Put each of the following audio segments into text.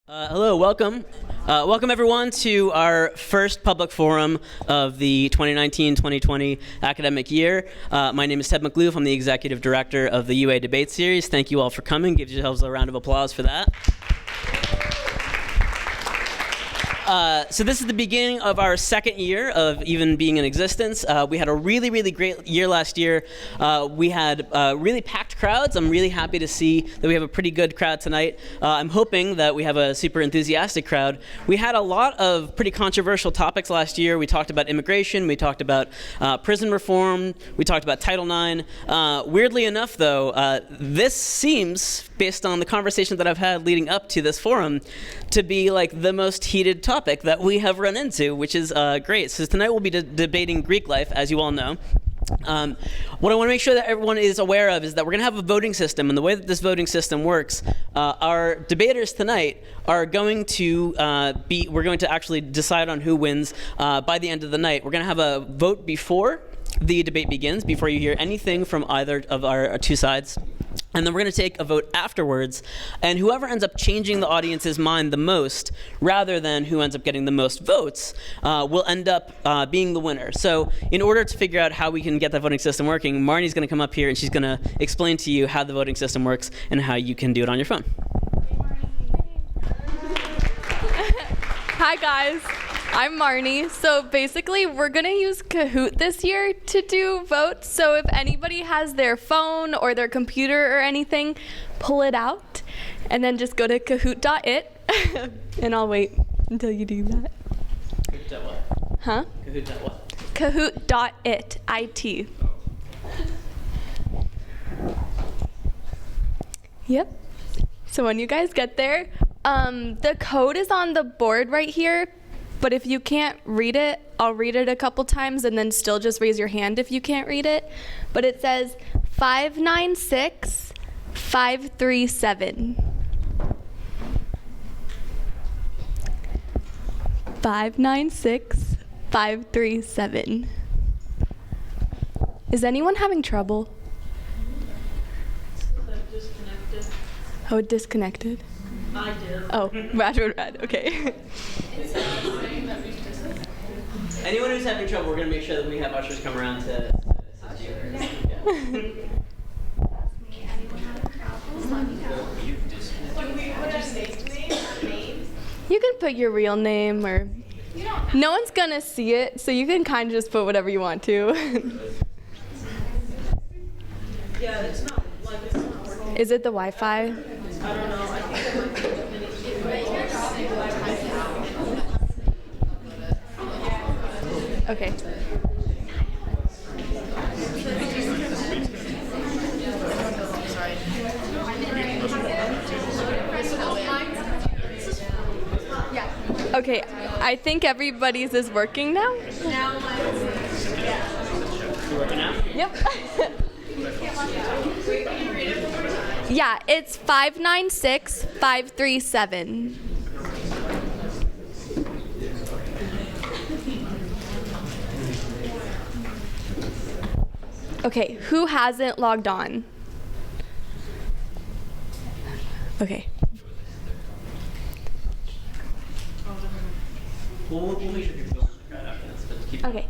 Hello, welcome. Welcome everyone to our first public forum of the 2019-2020 academic year. My name is Ted McLoof. I'm the executive director of the UA Debate Series. Thank you all for coming. Give yourselves a round of applause for that. So this is the beginning of our second year of even being in existence. We had a really great year last year. We had really packed crowds. I'm really happy to see that we have a pretty good crowd tonight. I'm hoping that we have a super enthusiastic crowd. We had a lot of pretty controversial topics last year. We talked about immigration. We talked about prison reform. We talked about Title IX. Weirdly enough, though, this seems, based on the conversations that I've had leading up to this forum, to be like the most heated topic that we have run into, which is great. So tonight we'll be debating Greek life, as you all know. What I want to make sure that everyone is aware of is that we're going to have a voting system, and the way that this voting system works, our debaters tonight are going to we're going to actually decide on who wins by the end of the night. We're going to have a vote before the debate begins, before you hear anything from either of our two sides. And then we're going to take a vote afterwards, and whoever ends up changing the audience's mind the most, rather than who ends up getting the most votes, will end up being the winner. So in order to figure out how we can get that voting system working, Marnie's going to come up here and she's going to explain to you how the voting system works and how you can do it on your phone. Hi guys, I'm Marnie. So basically we're gonna use Kahoot this year to do votes. So if anybody has their phone or their computer or anything, pull it out and then just go to kahoot.it and I'll wait until you do that. Kahoot.what? Huh? Kahoot.what? Kahoot.it, IT. Yep. So when you guys get there, the code is on the board right here, but if you can't read it, I'll read it a couple times and then still just raise your hand if you can't read it. But it says 596537. 596537. Is anyone having trouble? Disconnected. Oh, it disconnected. I did. Oh, Rad, okay. Anyone who's having trouble, we're going to make sure that we have ushers come around to assist you. You can put your real name, or no one's gonna see it, so you can kind of just put whatever you want to. Yeah, it's not working. Is it the Wi-Fi? I don't know. I think it might be. Okay. Okay, I think everybody's is working now. You working now? Yep. Yeah, it's 596537. Okay, who hasn't logged on? Okay. We'll make sure people go in the crowd after this, but keep Okay.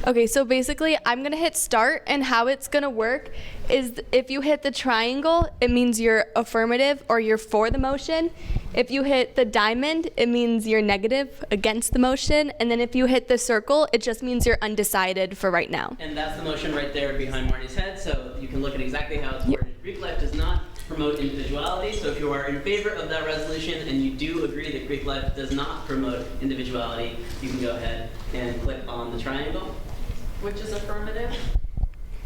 Okay, so basically I'm gonna hit start, and how it's gonna work is if you hit the triangle, it means you're affirmative or you're for the motion. If you hit the diamond, it means you're negative, against the motion. And then if you hit the circle, it just means you're undecided for right now. And that's the motion right there behind Marnie's head, so you can look at exactly how it's worded. Greek life does not promote individuality, so if you are in favor of that resolution and you do agree that Greek life does not promote individuality, you can go ahead and click on the triangle. Which is affirmative.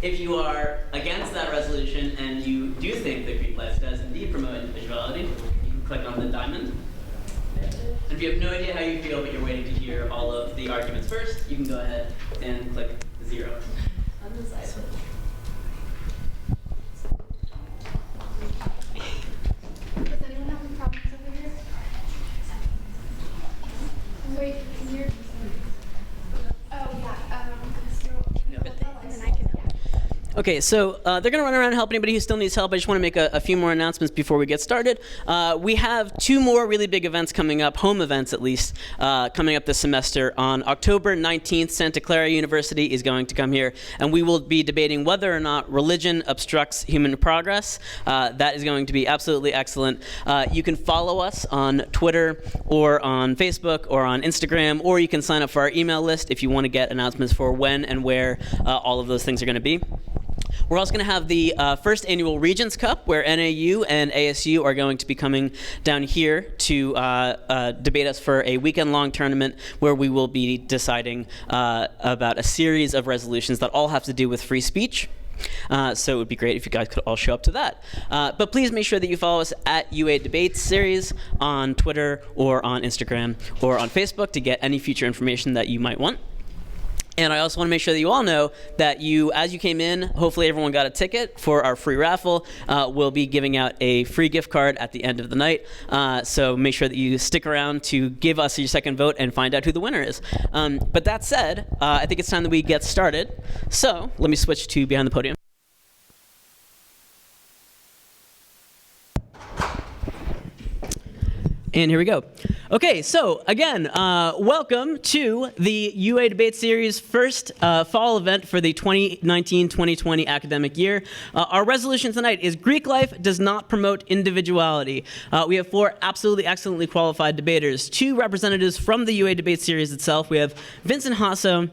If you are against that resolution and you do think that Greek life does indeed promote individuality, you can click on the diamond. And if you have no idea how you feel but you're waiting to hear all of the arguments first, you can go ahead and click 0. Undecided. Does anyone have any problems over here? Wait, can you? Oh yeah. So, No, but and then I can. Okay, so they're going to run around and help anybody who still needs help. I just want to make a few more announcements before we get started. We have 2 more really big events coming up, home events at least, coming up this semester. On October 19th, Santa Clara University is going to come here, and we will be debating whether or not religion obstructs human progress. That is going to be absolutely excellent. You can follow us on Twitter or on Facebook or on Instagram, or you can sign up for our email list if you want to get announcements for when and where all of those things are going to be. We're also going to have the first annual Regents Cup, where NAU and ASU are going to be coming down here to debate us for a weekend-long tournament where we will be deciding about a series of resolutions that all have to do with free speech. So it would be great if you guys could all show up to that. But please make sure that you follow us at UA Debates Series on Twitter or on Instagram or on Facebook to get any future information that you might want. And I also want to make sure that you all know that as you came in, hopefully everyone got a ticket for our free raffle. We'll be giving out a free gift card at the end of the night. So make sure that you stick around to give us your second vote and find out who the winner is. But that said, I think it's time that we get started. So let me switch to behind the podium. And here we go. Okay, so again, welcome to the UA Debate Series first fall event for the 2019-2020 academic year. Our resolution tonight is Greek life does not promote individuality. We have 4 absolutely excellently qualified debaters, 2 representatives from the UA Debate Series itself. We have Vincent Hasso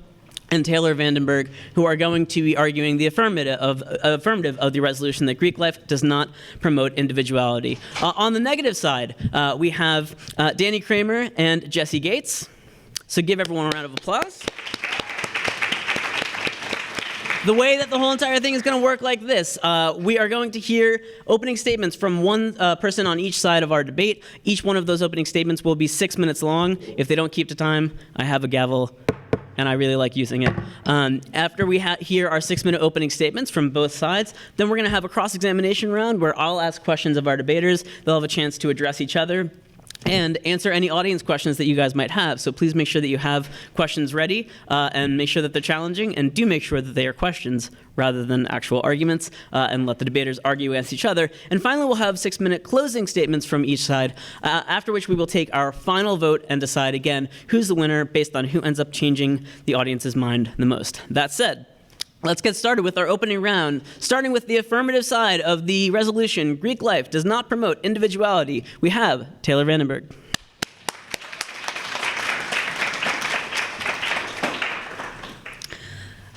and Taylor Vandenberg, who are going to be arguing the affirmative of the resolution that Greek life does not promote individuality. On the negative side, we have Danny Kramer and Jesse Gates. So give everyone a round of applause. The way that the whole entire thing is going to work like this. We are going to hear opening statements from one person on each side of our debate. Each one of those opening statements will be 6 minutes long. If they don't keep to time, I have a gavel, and I really like using it. After we hear our 6-minute opening statements from both sides, then we're going to have a cross-examination round where I'll ask questions of our debaters. They'll have a chance to address each other and answer any audience questions that you guys might have. So please make sure that you have questions ready and make sure that they're challenging, and do make sure that they are questions rather than actual arguments, and let the debaters argue against each other. And finally, we'll have 6-minute closing statements from each side, after which we will take our final vote and decide again who's the winner based on who ends up changing the audience's mind the most. That said, let's get started with our opening round, starting with the affirmative side of the resolution, Greek life does not promote individuality. We have Taylor Vandenberg.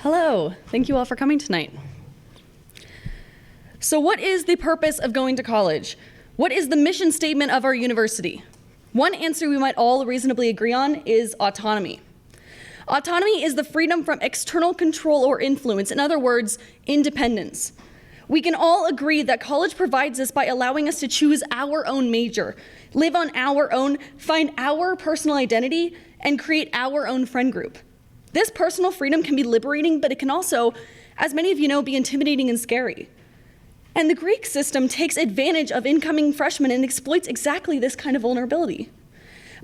Hello, thank you all for coming tonight. So what is the purpose of going to college? What is the mission statement of our university? One answer we might all reasonably agree on is autonomy. Autonomy is the freedom from external control or influence, in other words, independence. We can all agree that college provides this by allowing us to choose our own major, live on our own, find our personal identity, and create our own friend group. This personal freedom can be liberating, but it can also, as many of you know, be intimidating and scary. And the Greek system takes advantage of incoming freshmen and exploits exactly this kind of vulnerability.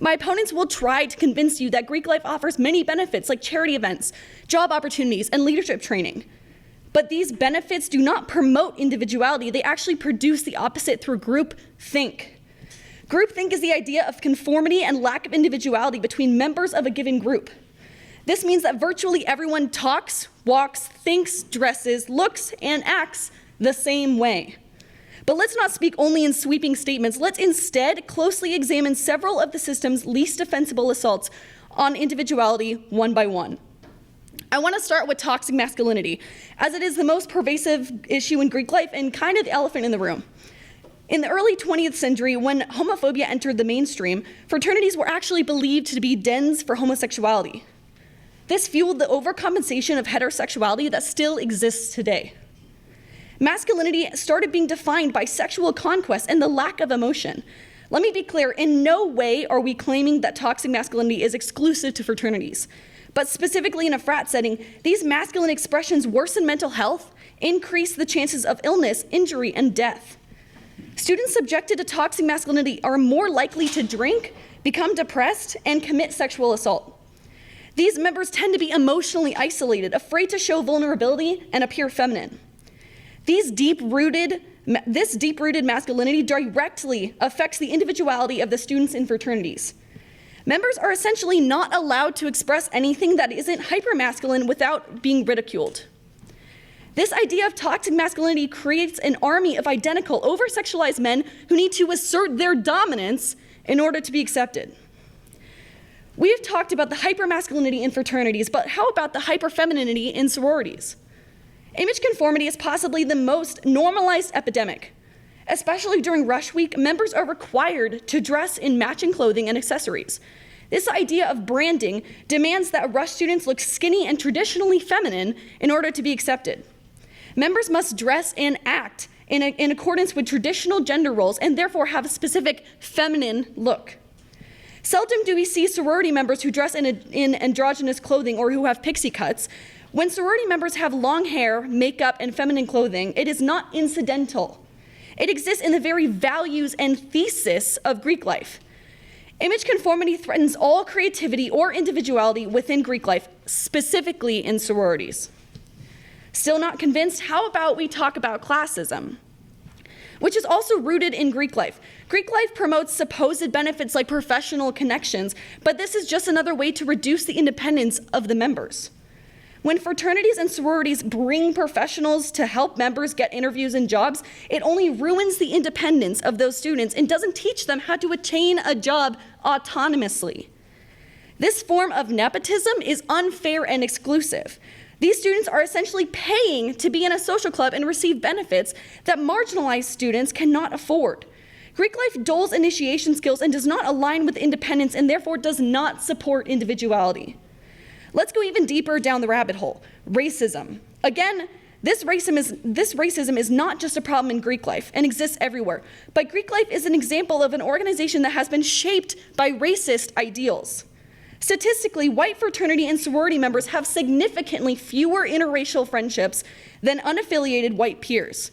My opponents will try to convince you that Greek life offers many benefits like charity events, job opportunities, and leadership training. But these benefits do not promote individuality. They actually produce the opposite through groupthink. Groupthink is the idea of conformity and lack of individuality between members of a given group. This means that virtually everyone talks, walks, thinks, dresses, looks, and acts the same way. But let's not speak only in sweeping statements. Let's instead closely examine several of the system's least defensible assaults on individuality one by one. I want to start with toxic masculinity, as it is the most pervasive issue in Greek life and kind of the elephant in the room. In the early 20th century, when homophobia entered the mainstream, fraternities were actually believed to be dens for homosexuality. This fueled the overcompensation of heterosexuality that still exists today. Masculinity started being defined by sexual conquest and the lack of emotion. Let me be clear, in no way are we claiming that toxic masculinity is exclusive to fraternities. But specifically in a frat setting, these masculine expressions worsen mental health, increase the chances of illness, injury, and death. Students subjected to toxic masculinity are more likely to drink, become depressed, and commit sexual assault. These members tend to be emotionally isolated, afraid to show vulnerability, and appear feminine. This deep-rooted masculinity directly affects the individuality of the students in fraternities. Members are essentially not allowed to express anything that isn't hypermasculine without being ridiculed. This idea of toxic masculinity creates an army of identical, over-sexualized men who need to assert their dominance in order to be accepted. We've talked about the hypermasculinity in fraternities, but how about the hyperfemininity in sororities? Image conformity is possibly the most normalized epidemic. Especially during rush week, members are required to dress in matching clothing and accessories. This idea of branding demands that rush students look skinny and traditionally feminine in order to be accepted. Members must dress and act in accordance with traditional gender roles and therefore have a specific feminine look. Seldom do we see sorority members who dress in androgynous clothing or who have pixie cuts. When sorority members have long hair, makeup, and feminine clothing, it is not incidental. It exists in the very values and thesis of Greek life. Image conformity threatens all creativity or individuality within Greek life, specifically in sororities. Still not convinced? How about we talk about classism, which is also rooted in Greek life. Greek life promotes supposed benefits like professional connections, but this is just another way to reduce the independence of the members. When fraternities and sororities bring professionals to help members get interviews and jobs, it only ruins the independence of those students and doesn't teach them how to attain a job autonomously. This form of nepotism is unfair and exclusive. These students are essentially paying to be in a social club and receive benefits that marginalized students cannot afford. Greek life dulls initiation skills and does not align with independence and therefore does not support individuality. Let's go even deeper down the rabbit hole. Racism. Again, this racism is not just a problem in Greek life and exists everywhere, but Greek life is an example of an organization that has been shaped by racist ideals. Statistically, white fraternity and sorority members have significantly fewer interracial friendships than unaffiliated white peers.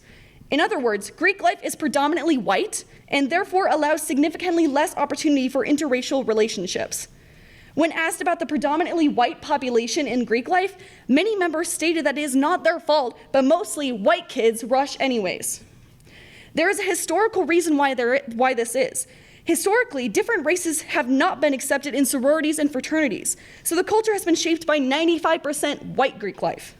In other words, Greek life is predominantly white and therefore allows significantly less opportunity for interracial relationships. When asked about the predominantly white population in Greek life, many members stated that it is not their fault, but mostly white kids rush anyways. There is a historical reason why this is. Historically, different races have not been accepted in sororities and fraternities, so the culture has been shaped by 95% white Greek life.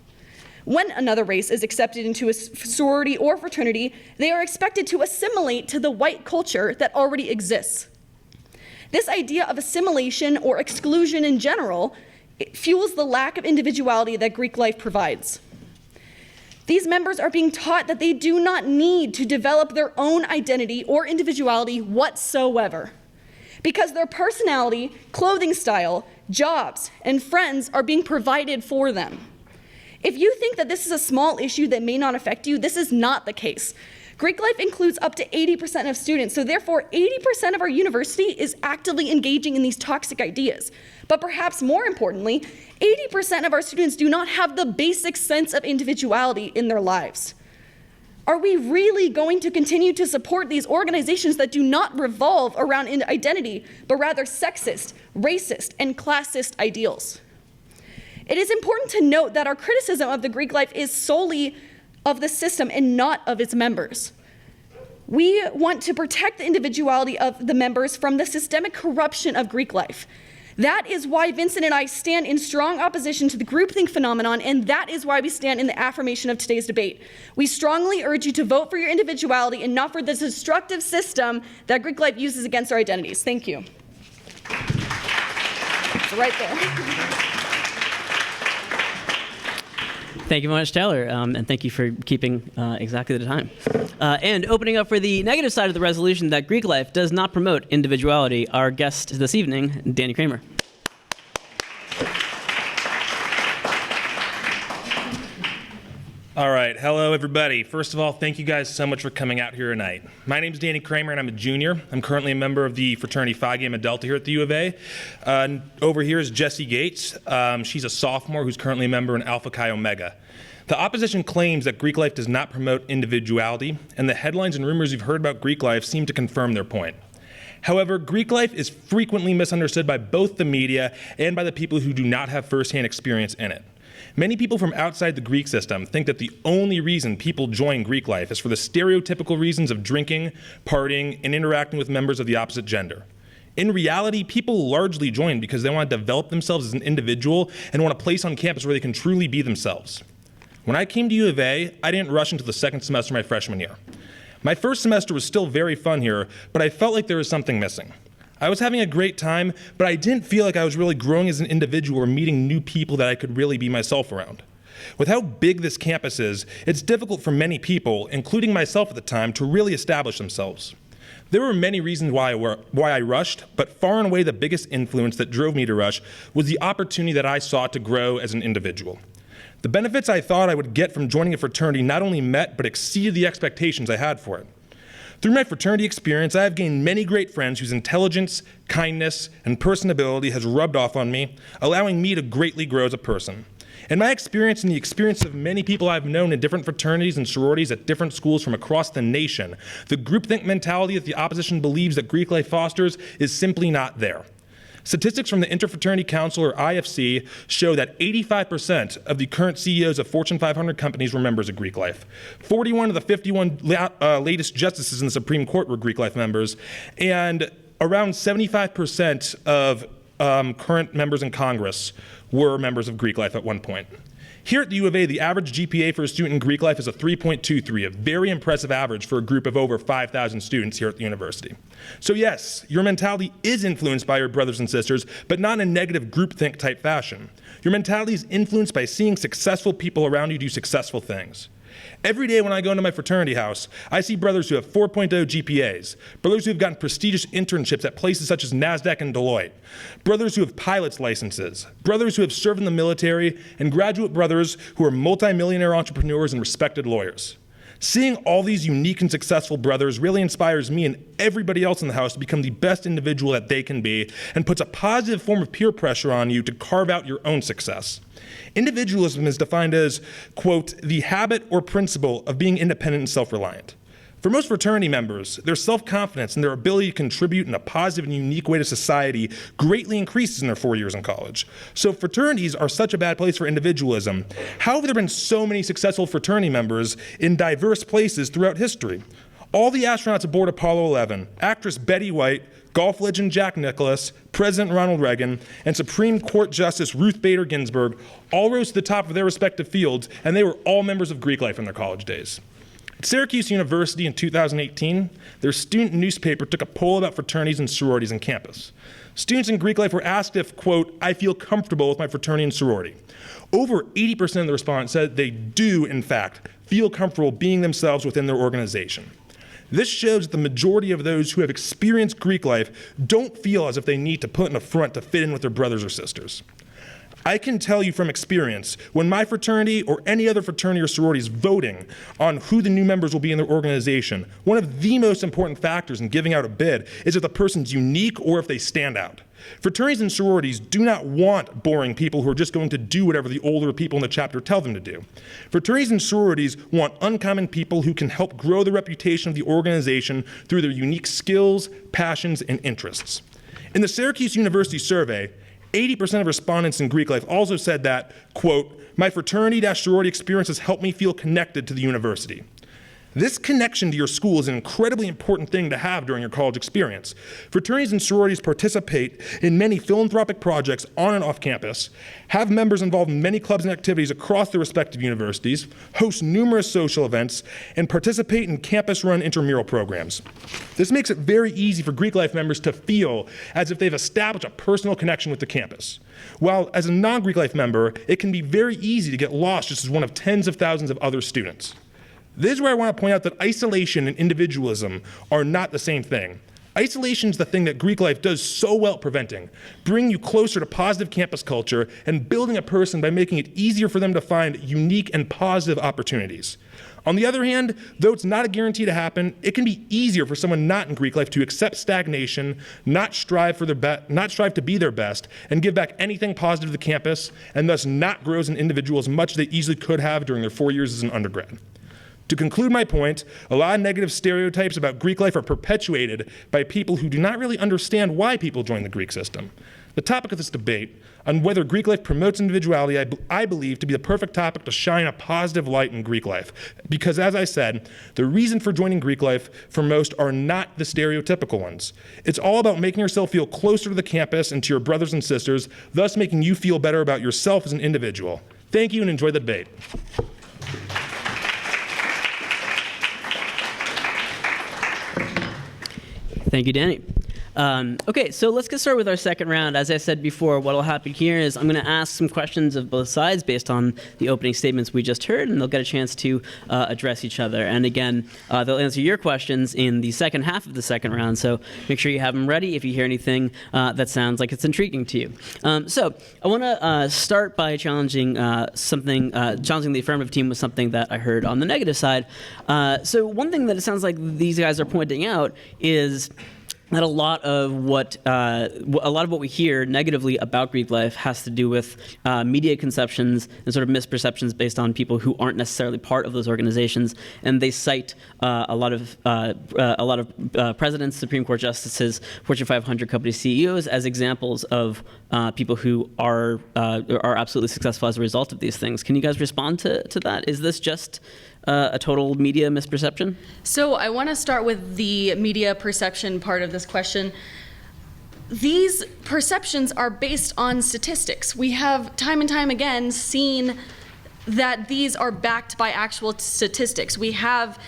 When another race is accepted into a sorority or fraternity, they are expected to assimilate to the white culture that already exists. This idea of assimilation or exclusion in general fuels the lack of individuality that Greek life provides. These members are being taught that they do not need to develop their own identity or individuality whatsoever, because their personality, clothing style, jobs, and friends are being provided for them. If you think that this is a small issue that may not affect you, this is not the case. Greek life includes up to 80% of students, so therefore 80% of our university is actively engaging in these toxic ideas. But perhaps more importantly, 80% of our students do not have the basic sense of individuality in their lives. Are we really going to continue to support these organizations that do not revolve around identity, but rather sexist, racist, and classist ideals? It is important to note that our criticism of the Greek life is solely of the system and not of its members. We want to protect the individuality of the members from the systemic corruption of Greek life. That is why Vincent and I stand in strong opposition to the groupthink phenomenon, and that is why we stand in the affirmation of today's debate. We strongly urge you to vote for your individuality and not for the destructive system that Greek life uses against our identities. Thank you. It's right there. Thank you very much, Taylor, and thank you for keeping exactly the time. And opening up for the negative side of the resolution that Greek life does not promote individuality, our guest this evening, Danny Kramer. All right, hello everybody. First of all, thank you guys so much for coming out here tonight. My name is Danny Kramer and I'm a junior. I'm currently a member of the fraternity Phi Gamma Delta here at the U of A. Over here is Jessie Gates. She's a sophomore who's currently a member in Alpha Chi Omega. The opposition claims that Greek life does not promote individuality, and the headlines and rumors you've heard about Greek life seem to confirm their point. However, Greek life is frequently misunderstood by both the media and by the people who do not have firsthand experience in it. Many people from outside the Greek system think that the only reason people join Greek life is for the stereotypical reasons of drinking, partying, and interacting with members of the opposite gender. In reality, people largely join because they want to develop themselves as an individual and want a place on campus where they can truly be themselves. When I came to U of A, I didn't rush into the second semester of my freshman year. My first semester was still very fun here, but I felt like there was something missing. I was having a great time, but I didn't feel like I was really growing as an individual or meeting new people that I could really be myself around. With how big this campus is, it's difficult for many people, including myself at the time, to really establish themselves. There were many reasons why I rushed, but far and away the biggest influence that drove me to rush was the opportunity that I sought to grow as an individual. The benefits I thought I would get from joining a fraternity not only met, but exceeded the expectations I had for it. Through my fraternity experience, I have gained many great friends whose intelligence, kindness, and personability has rubbed off on me, allowing me to greatly grow as a person. In my experience and the experience of many people I've known in different fraternities and sororities at different schools from across the nation, the groupthink mentality that the opposition believes that Greek life fosters is simply not there. Statistics from the Interfraternity Council, or IFC, show that 85% of the current CEOs of Fortune 500 companies were members of Greek life. 41 of the 51 latest justices in the Supreme Court were Greek life members, and around 75% of current members in Congress were members of Greek life at one point. Here at the U of A, the average GPA for a student in Greek life is a 3.23, a very impressive average for a group of over 5,000 students here at the university. So yes, your mentality is influenced by your brothers and sisters, but not in a negative groupthink type fashion. Your mentality is influenced by seeing successful people around you do successful things. Every day when I go into my fraternity house, I see brothers who have 4.0 GPAs, brothers who have gotten prestigious internships at places such as NASDAQ and Deloitte, brothers who have pilot's licenses, brothers who have served in the military, and graduate brothers who are multimillionaire entrepreneurs and respected lawyers. Seeing all these unique and successful brothers really inspires me and everybody else in the house to become the best individual that they can be and puts a positive form of peer pressure on you to carve out your own success. Individualism is defined as, quote, the habit or principle of being independent and self-reliant. For most fraternity members, their self-confidence and their ability to contribute in a positive and unique way to society greatly increases in their 4 years in college. So fraternities are such a bad place for individualism. How have there been so many successful fraternity members in diverse places throughout history? All the astronauts aboard Apollo 11, actress Betty White, golf legend Jack Nicklaus, President Ronald Reagan, and Supreme Court Justice Ruth Bader Ginsburg all rose to the top of their respective fields, and they were all members of Greek life in their college days. At Syracuse University in 2018, their student newspaper took a poll about fraternities and sororities on campus. Students in Greek life were asked if, quote, I feel comfortable with my fraternity and sorority. Over 80% of the respondents said they do, in fact, feel comfortable being themselves within their organization. This shows that the majority of those who have experienced Greek life don't feel as if they need to put in a front to fit in with their brothers or sisters. I can tell you from experience, when my fraternity or any other fraternity or sorority is voting on who the new members will be in their organization, one of the most important factors in giving out a bid is if the person's unique or if they stand out. Fraternities and sororities do not want boring people who are just going to do whatever the older people in the chapter tell them to do. Fraternities and sororities want uncommon people who can help grow the reputation of the organization through their unique skills, passions, and interests. In the Syracuse University survey, 80% of respondents in Greek life also said that, quote, my fraternity-sorority experience has helped me feel connected to the university. This connection to your school is an incredibly important thing to have during your college experience. Fraternities and sororities participate in many philanthropic projects on and off campus, have members involved in many clubs and activities across their respective universities, host numerous social events, and participate in campus-run intramural programs. This makes it very easy for Greek life members to feel as if they've established a personal connection with the campus. While as a non-Greek life member, it can be very easy to get lost just as one of tens of thousands of other students. This is where I want to point out that isolation and individualism are not the same thing. Isolation is the thing that Greek life does so well at preventing, bringing you closer to positive campus culture and building a person by making it easier for them to find unique and positive opportunities. On the other hand, though it's not a guarantee to happen, it can be easier for someone not in Greek life to accept stagnation, not strive to be their best, and give back anything positive to the campus, and thus not grow as an individual as much as they easily could have during their 4 years as an undergrad. To conclude my point, a lot of negative stereotypes about Greek life are perpetuated by people who do not really understand why people join the Greek system. The topic of this debate on whether Greek life promotes individuality, I believe to be the perfect topic to shine a positive light in Greek life. Because as I said, the reason for joining Greek life for most are not the stereotypical ones. It's all about making yourself feel closer to the campus and to your brothers and sisters, thus making you feel better about yourself as an individual. Thank you and enjoy the debate. Thank you, Danny. Okay, so let's get started with our second round. As I said before, what will happen here is I'm going to ask some questions of both sides based on the opening statements we just heard, and they'll get a chance to address each other. And again, they'll answer your questions in the second half of the second round, so make sure you have them ready if you hear anything that sounds like it's intriguing to you. So I want to start by challenging challenging the affirmative team with something that I heard on the negative side. So one thing that it sounds like these guys are pointing out is that a lot of what we hear negatively about Greek life has to do with media conceptions and sort of misperceptions based on people who aren't necessarily part of those organizations, and they cite a lot of presidents, Supreme Court justices, Fortune 500 company CEOs as examples of people who are absolutely successful as a result of these things. Can you guys respond to that? Is this just a total media misperception? So I want to start with the media perception part of this question. These perceptions are based on statistics. We have time and time again seen that these are backed by actual statistics. We have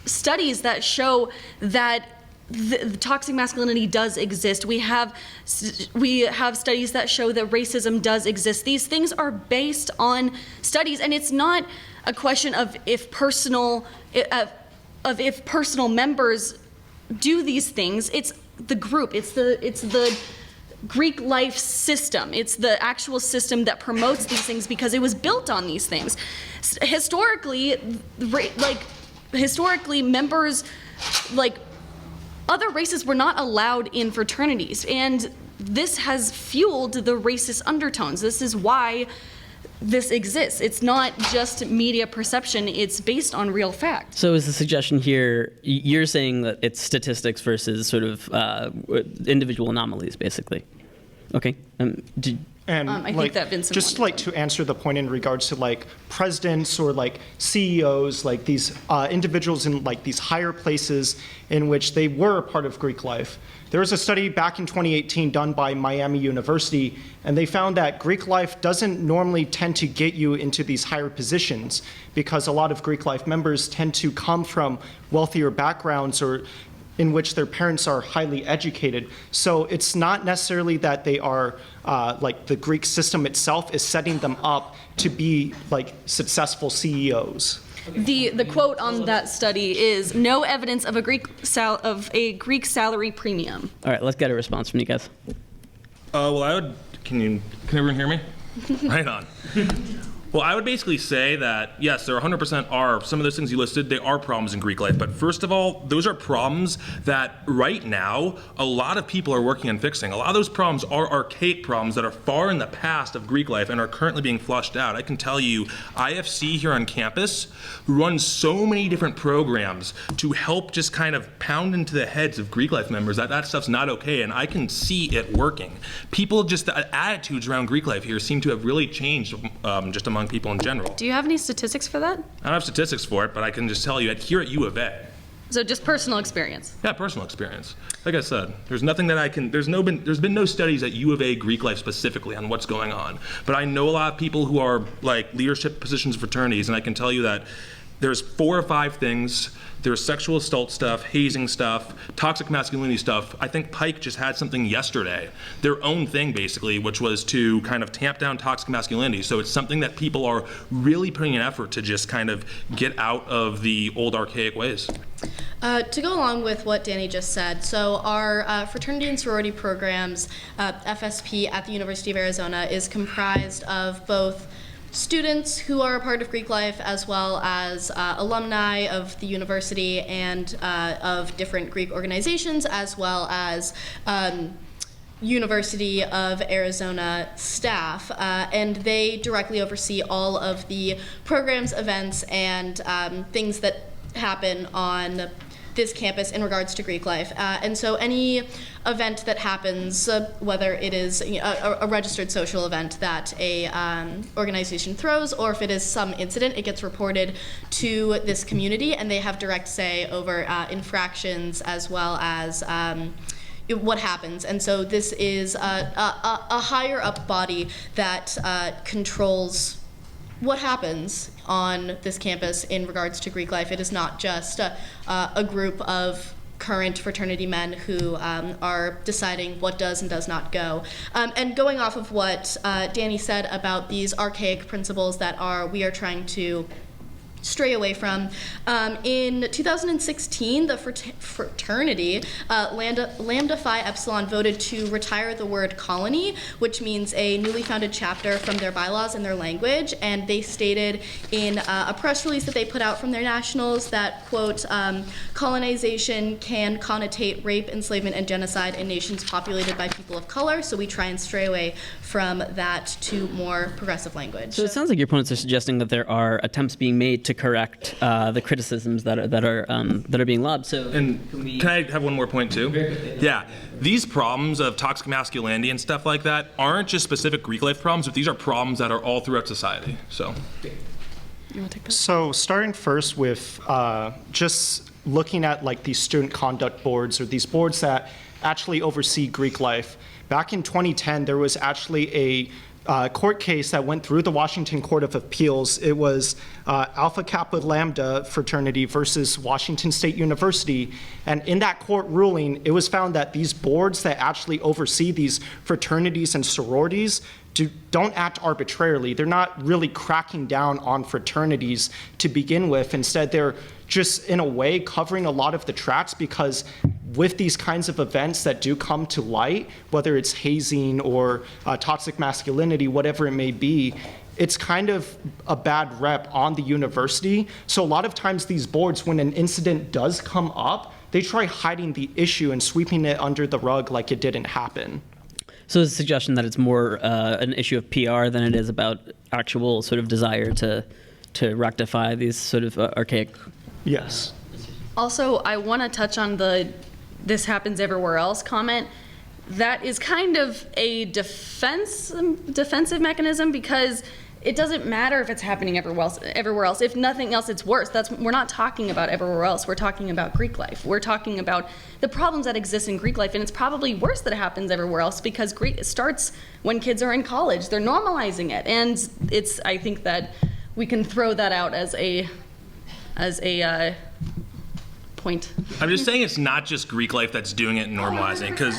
studies that show that the toxic masculinity does exist. We have studies that show that racism does exist. These things are based on studies, and it's not a question of if personal members do these things. It's the group. It's the Greek life system. It's the actual system that promotes these things because it was built on these things. Historically, members other races were not allowed in fraternities, and this has fueled the racist undertones. This is why this exists. It's not just media perception, it's based on real facts. So is the suggestion here, you're saying that it's statistics versus sort of individual anomalies, basically? Okay. And I think that Vincent just like to answer the point in regards to like presidents or like CEOs, like these individuals in like these higher places in which they were a part of Greek life. There was a study back in 2018 done by Miami University, and they found that Greek life doesn't normally tend to get you into these higher positions because a lot of Greek life members tend to come from wealthier backgrounds or in which their parents are highly educated. So it's not necessarily that they are, like the Greek system itself is setting them up to be like successful CEOs. The quote on that study is no evidence of a Greek salary premium. All right, let's get a response from you guys. Can everyone hear me? Right on. Well, I would basically say that, yes, there 100% are some of those things you listed, they are problems in Greek life. But first of all, those are problems that right now, a lot of people are working on fixing. A lot of those problems are archaic problems that are far in the past of Greek life and are currently being flushed out. I can tell you, IFC here on campus runs so many different programs to help just kind of pound into the heads of Greek life members that that stuff's not okay, and I can see it working. People, just the attitudes around Greek life here seem to have really changed just among people in general. Do you have any statistics for that? I don't have statistics for it, but I can just tell you here at U of A. So just personal experience? Yeah, personal experience. Like I said, there's nothing that I can, there's been no studies at U of A Greek life specifically on what's going on. But I know a lot of people who are like leadership positions of fraternities, and I can tell you that there's 4 or 5 things. There's sexual assault stuff, hazing stuff, toxic masculinity stuff. I think Pike just had something yesterday, their own thing basically, which was to kind of tamp down toxic masculinity. So it's something that people are really putting an effort to just kind of get out of the old archaic ways. To go along with what Danny just said, so our fraternity and sorority programs, FSP at the University of Arizona, is comprised of both students who are a part of Greek life as well as alumni of the university and of different Greek organizations as well as University of Arizona staff, and they directly oversee all of the programs, events, and things that happen on this campus in regards to Greek life. And so any event that happens, whether it is a registered social event that a organization throws, or if it is some incident, it gets reported to this community, and they have direct say over infractions as well as what happens. And so this is a higher up body that controls what happens on this campus in regards to Greek life. It is not just a group of current fraternity men who are deciding what does and does not go. And going off of what Danny said about these archaic principles that we are trying to stray away from. In 2016, the fraternity Lambda Phi Epsilon voted to retire the word colony, which means a newly founded chapter from their bylaws and their language. And they stated in a press release that they put out from their nationals that, quote, colonization can connotate rape, enslavement, and genocide in nations populated by people of color. So we try and stray away from that to more progressive language. So it sounds like your opponents are suggesting that there are attempts being made to correct the criticisms that are being lobbed. So can I have one more point too? Yeah, these problems of toxic masculinity and stuff like that aren't just specific Greek life problems, but these are problems that are all throughout society. So, You want to take that? So starting first with just looking at like these student conduct boards, or these boards that actually oversee Greek life. Back in 2010, there was actually a court case that went through the Washington Court of Appeals. It was Alpha Kappa Lambda fraternity versus Washington State University. And in that court ruling, it was found that these boards that actually oversee these fraternities and sororities don't act arbitrarily. They're not really cracking down on fraternities to begin with. Instead, they're just in a way covering a lot of the tracks, because with these kinds of events that do come to light, whether it's hazing or toxic masculinity, whatever it may be, it's kind of a bad rep on the university. So a lot of times these boards, when an incident does come up, they try hiding the issue and sweeping it under the rug like it didn't happen. So it's a suggestion that it's more an issue of PR than it is about actual sort of desire to rectify these sort of archaic. Yes. Also, I want to touch on the "this happens everywhere else" comment. That is kind of a defensive mechanism, because it doesn't matter if it's happening everywhere else. If nothing else, it's worse. We're not talking about everywhere else. We're talking about Greek life. We're talking about the problems that exist in Greek life, and it's probably worse that it happens everywhere else, because it starts when kids are in college. They're normalizing it, and I think that we can throw that out as a point. I'm just saying it's not just Greek life that's doing it and normalizing, because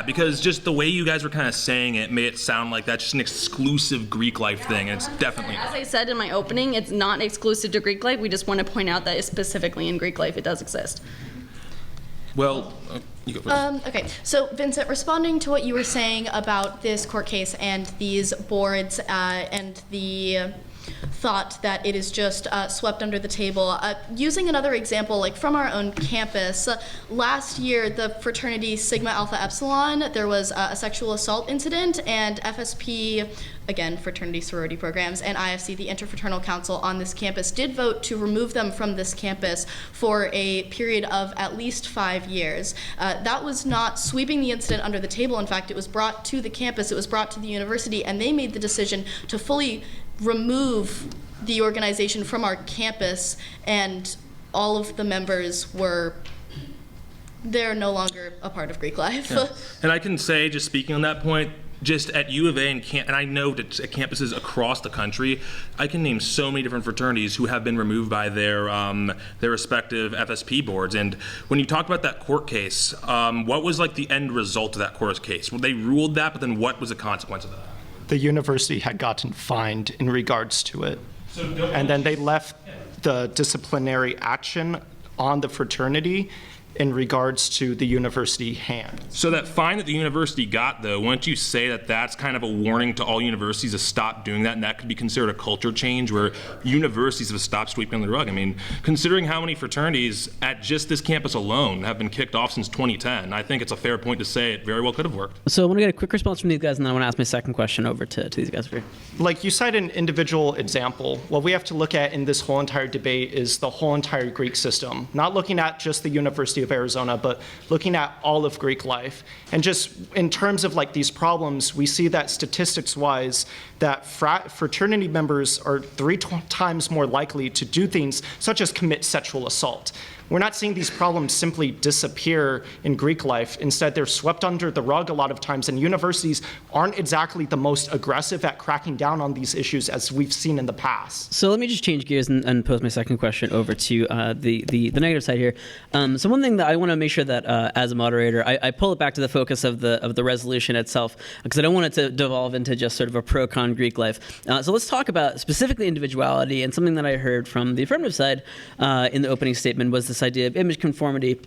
because just the way you guys were kind of saying it made it sound like that's just an exclusive Greek life thing, and it's definitely As not. I said in my opening, it's not exclusive to Greek life. We just want to point out that specifically in Greek life it does exist. Well, you go first. Okay, so Vincent, responding to what you were saying about this court case and these boards and the thought that it is just swept under the table. Using another example, like from our own campus, last year the fraternity Sigma Alpha Epsilon, there was a sexual assault incident, and FSP, again, fraternity sorority programs, and IFC, the Interfraternal Council on this campus, did vote to remove them from this campus for a period of at least 5 years. That was not sweeping the incident under the table. In fact, it was brought to the campus, it was brought to the university, and they made the decision to fully remove the organization from our campus, and all of the members they're no longer a part of Greek life. Yeah. And I can say, just speaking on that point, just at U of A and I know that at campuses across the country, I can name so many different fraternities who have been removed by their respective FSP boards. And when you talk about that court case, what was like the end result of that court case? Well, they ruled that, but then what was the consequence of that? The university had gotten fined in regards to it. And then they left the disciplinary action on the fraternity. in regards to the university hand. So that fine that the university got, though, wouldn't you say that that's kind of a warning to all universities to stop doing that, and that could be considered a culture change where universities have stopped sweeping the rug? I mean, considering how many fraternities at just this campus alone have been kicked off since 2010, I think it's a fair point to say it very well could have worked. So I want to get a quick response from these guys, and then I want to ask my second question over to these guys over here. Like you cite an individual example, what we have to look at in this whole entire debate is the whole entire Greek system, not looking at just the University of Arizona, but looking at all of Greek life. And just in terms of like these problems, we see that statistics-wise, that fraternity members are 3 times more likely to do things such as commit sexual assault. We're not seeing these problems simply disappear in Greek life. Instead, they're swept under the rug a lot of times, and universities aren't exactly the most aggressive at cracking down on these issues as we've seen in the past. So let me just change gears and pose my second question over to the negative side here. So one thing that I want to make sure that as a moderator, I pull it back to the focus of the resolution itself, because I don't want it to devolve into just sort of a pro-con Greek life. So let's talk about specifically individuality, and something that I heard from the affirmative side in the opening statement was this idea of image conformity.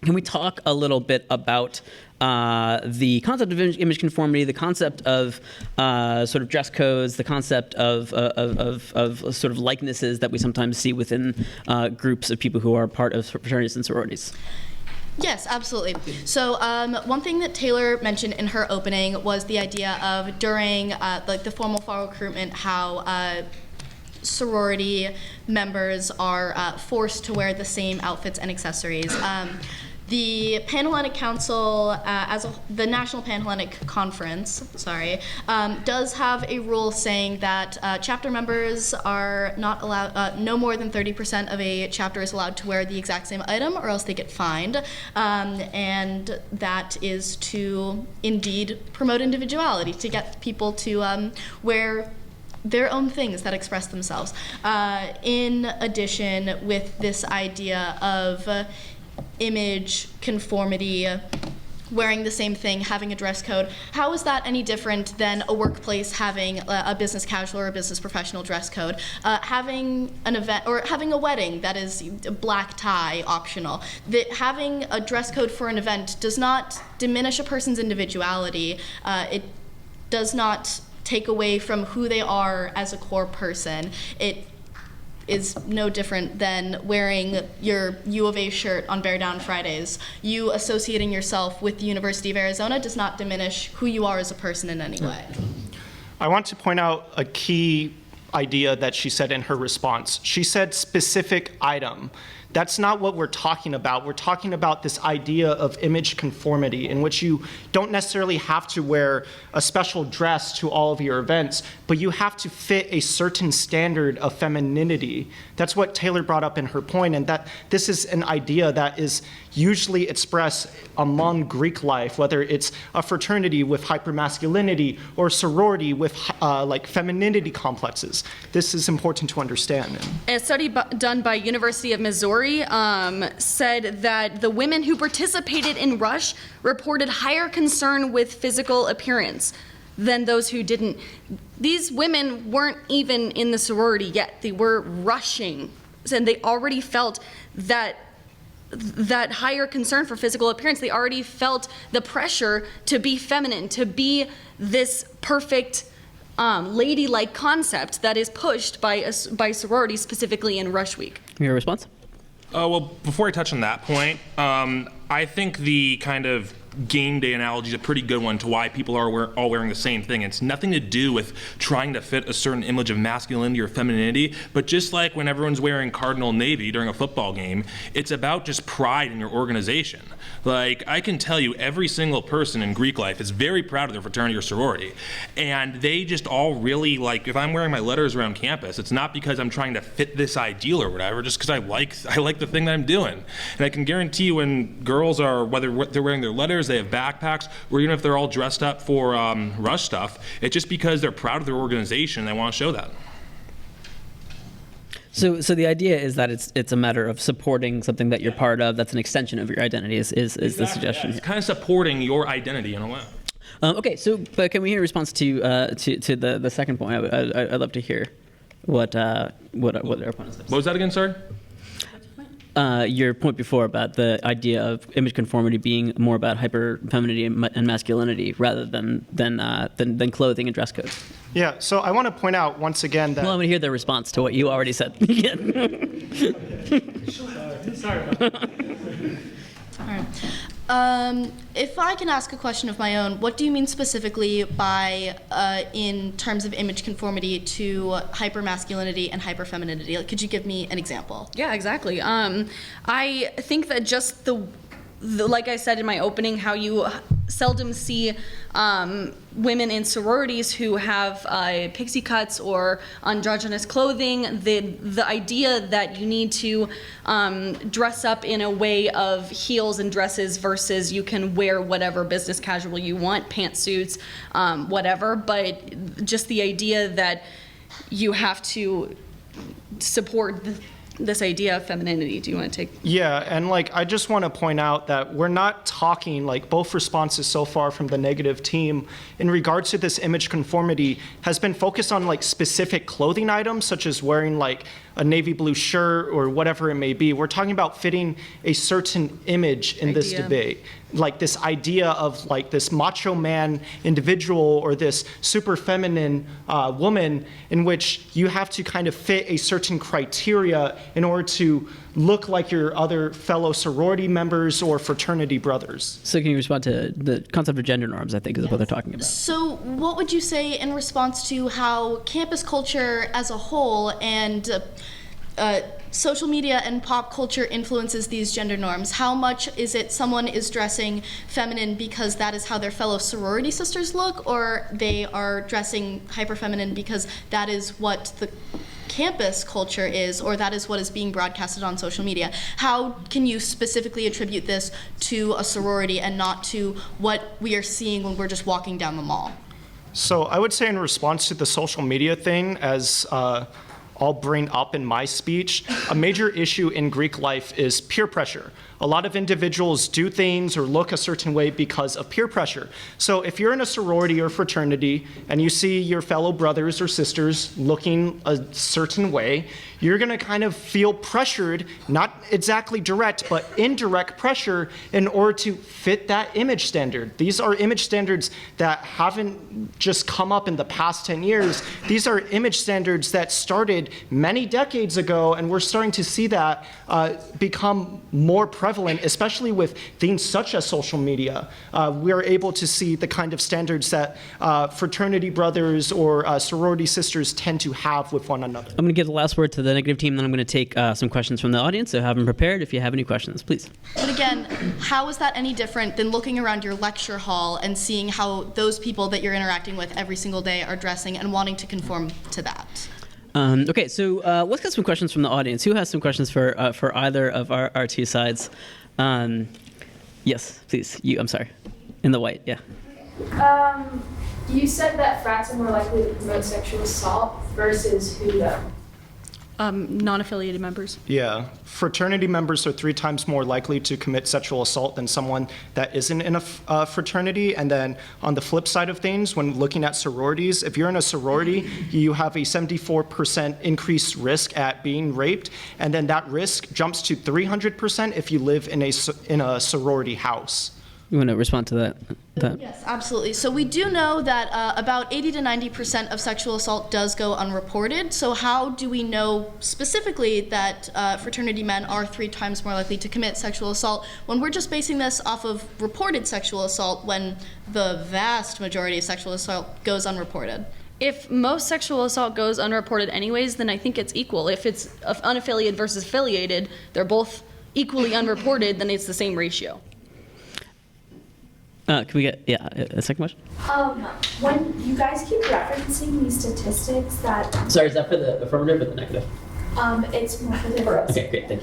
Can we talk a little bit about the concept of image conformity, the concept of sort of dress codes, the concept of sort of likenesses that we sometimes see within groups of people who are part of fraternities and sororities? Yes, absolutely. So one thing that Taylor mentioned in her opening was the idea of during like the formal fall recruitment, how sorority members are forced to wear the same outfits and accessories. The Panhellenic Council, the National Panhellenic Conference, does have a rule saying that chapter members are not allowed, no more than 30% of a chapter is allowed to wear the exact same item, or else they get fined. And that is to indeed promote individuality, to get people to wear their own things that express themselves. In addition, with this idea of image conformity, wearing the same thing, having a dress code, how is that any different than a workplace having a business casual or a business professional dress code? Having an event or having a wedding that is black tie optional. Having a dress code for an event does not diminish a person's individuality. It does not take away from who they are as a core person. It is no different than wearing your U of A shirt on Bear Down Fridays. You associating yourself with the University of Arizona does not diminish who you are as a person in any way. I want to point out a key idea that she said in her response. She said specific item. That's not what we're talking about. We're talking about this idea of image conformity, in which you don't necessarily have to wear a special dress to all of your events, but you have to fit a certain standard of femininity. That's what Taylor brought up in her point, and that this is an idea that is usually expressed among Greek life, whether it's a fraternity with hypermasculinity or sorority with like femininity complexes. This is important to understand. A study done by University of Missouri said that the women who participated in Rush reported higher concern with physical appearance than those who didn't. These women weren't even in the sorority yet. They were rushing, and they already felt that higher concern for physical appearance. They already felt the pressure to be feminine, to be this perfect ladylike concept that is pushed by sororities, specifically in Rush Week. Your response? Well, before I touch on that point, I think the kind of game day analogy is a pretty good one to why people are all wearing the same thing. It's nothing to do with trying to fit a certain image of masculinity or femininity, but just like when everyone's wearing cardinal navy during a football game, it's about just pride in your organization. Like, I can tell you every single person in Greek life is very proud of their fraternity or sorority, and they just all really, like, if I'm wearing my letters around campus, it's not because I'm trying to fit this ideal or whatever, just because I like the thing that I'm doing. And I can guarantee you when girls are, whether they're wearing their letters, they have backpacks, or even if they're all dressed up for Rush stuff, it's just because they're proud of their organization and they want to show that. So the idea is that it's a matter of supporting something that you're part of. That's an extension of your identity. Is the suggestion? It's kind of supporting your identity in a way. Okay, so but can we hear a response to the second point? I'd love to hear what our opponents have. What was that again, sorry? your point before about the idea of image conformity being more about hyper-femininity and masculinity rather than clothing and dress code. Yeah, so I want to point out once again that Well, I want to hear their response to what you already said. If I can ask a question of my own, what do you mean specifically by, in terms of image conformity to hypermasculinity and hyperfemininity? Like, could you give me an example? Yeah, exactly. I think that just the like I said in my opening, how you seldom see women in sororities who have pixie cuts or androgynous clothing. The idea that you need to dress up in a way of heels and dresses versus you can wear whatever business casual you want, pantsuits, whatever. But just the idea that you have to support this idea of femininity. Do you want to take? Yeah, and like I just want to point out that we're not talking, like both responses so far from the negative team in regards to this image conformity has been focused on like specific clothing items such as wearing like a navy blue shirt or whatever it may be. We're talking about fitting a certain image in this debate. Like this idea of like this macho man individual or this super feminine woman in which you have to kind of fit a certain criteria in order to look like your other fellow sorority members or fraternity brothers. So can you respond to the concept of gender norms, I think, is what they're talking about. So what would you say in response to how campus culture as a whole and social media and pop culture influences these gender norms? How much is it someone is dressing feminine because that is how their fellow sorority sisters look, or they are dressing hyper feminine because that is what the campus culture is, or that is what is being broadcasted on social media? How can you specifically attribute this to a sorority and not to what we are seeing when we're just walking down the mall? So I would say in response to the social media thing, as I'll bring up in my speech, a major issue in Greek life is peer pressure. A lot of individuals do things or look a certain way because of peer pressure. So if you're in a sorority or fraternity and you see your fellow brothers or sisters looking a certain way, you're gonna kind of feel pressured, not exactly direct, but indirect pressure in order to fit that image standard. These are image standards that haven't just come up in the past 10 years. These are image standards that started many decades ago, and we're starting to see that become more prevalent, especially with things such as social media. We're able to see the kind of standards that fraternity brothers or sorority sisters tend to have with one another. I'm going to give the last word to the negative team, then I'm going to take some questions from the audience, so have them prepared if you have any questions, please. But again, how is that any different than looking around your lecture hall and seeing how those people that you're interacting with every single day are dressing and wanting to conform to that? Okay, so let's get some questions from the audience. Who has some questions for either of our two sides? Yes, please. You. I'm sorry. In the white, yeah. You said that frats are more likely to promote sexual assault versus who though? Non-affiliated members. Yeah, fraternity members are 3 times more likely to commit sexual assault than someone that isn't in a fraternity. And then on the flip side of things, when looking at sororities, if you're in a sorority, you have a 74% increased risk at being raped. And then that risk jumps to 300% if you live in a sorority house. You want to respond to that? Yes, absolutely. So we do know that about 80 to 90% of sexual assault does go unreported. So how do we know specifically that fraternity men are 3 times more likely to commit sexual assault when we're just basing this off of reported sexual assault when the vast majority of sexual assault goes unreported? If most sexual assault goes unreported anyways, then I think it's equal. If it's unaffiliated versus affiliated, they're both equally unreported, then it's the same ratio. Can we get a second question? When you guys keep referencing these statistics that Sorry, is that for the affirmative or the negative? it's more for the girls. Okay, great, thank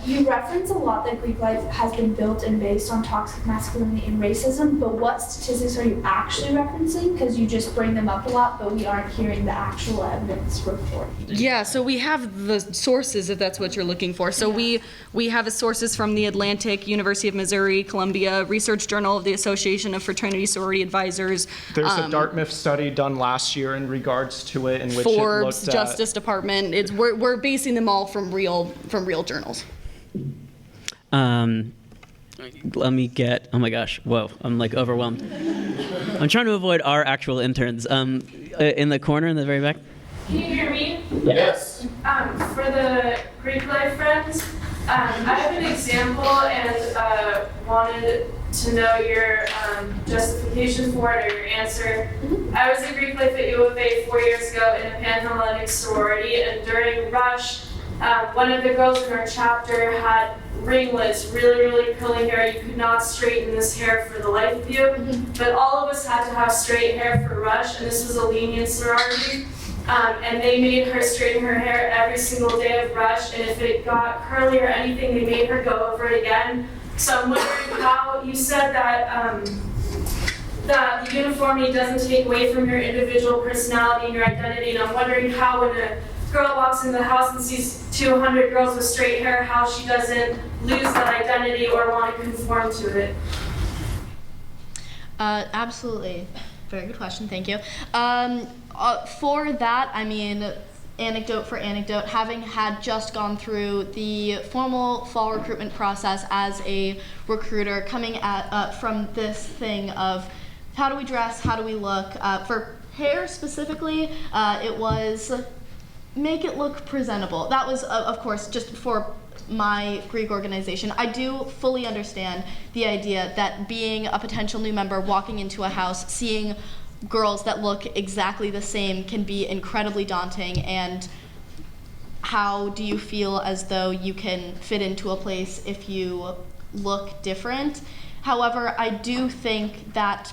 you. You reference a lot that Greek life has been built and based on toxic masculinity and racism, but what statistics are you actually referencing? Because you just bring them up a lot, but we aren't hearing the actual evidence report. Yeah, so we have the sources if that's what you're looking for. So we have sources from the Atlantic, University of Missouri, Columbia, Research Journal of the Association of Fraternity Sorority Advisors. There's a Dartmouth study done last year in regards to it, in which Forbes, it looked at Justice Department. We're basing them all from real journals. Let me get, oh my gosh, whoa, I'm like overwhelmed. I'm trying to avoid our actual interns. In the corner in the very back. Can you hear me? Yes. For the Greek life friends, I have an example and wanted to know your justification for it or your answer. I was in Greek life at U of A 4 years ago in a Panhellenic sorority, and during rush, one of the girls in our chapter had ringlets, really curly hair. You could not straighten this hair for the life of you, but all of us had to have straight hair for rush, and this was a lenient sorority. And they made her straighten her hair every single day of rush, and if it got curly or anything, they made her go over it again. So I'm wondering how you said that that the uniformity doesn't take away from your individual personality and your identity, and I'm wondering how when a girl walks into the house and sees 200 girls with straight hair, how she doesn't lose that identity or want to conform to it. Absolutely. Very good question, thank you. For that, I mean, anecdote for anecdote, having had just gone through the formal fall recruitment process as a recruiter, coming at from this thing of how do we dress, how do we look, for hair specifically, it was make it look presentable. That was, of course, just for my Greek organization. I do fully understand the idea that being a potential new member, walking into a house, seeing girls that look exactly the same can be incredibly daunting, and how do you feel as though you can fit into a place if you look different? However, I do think that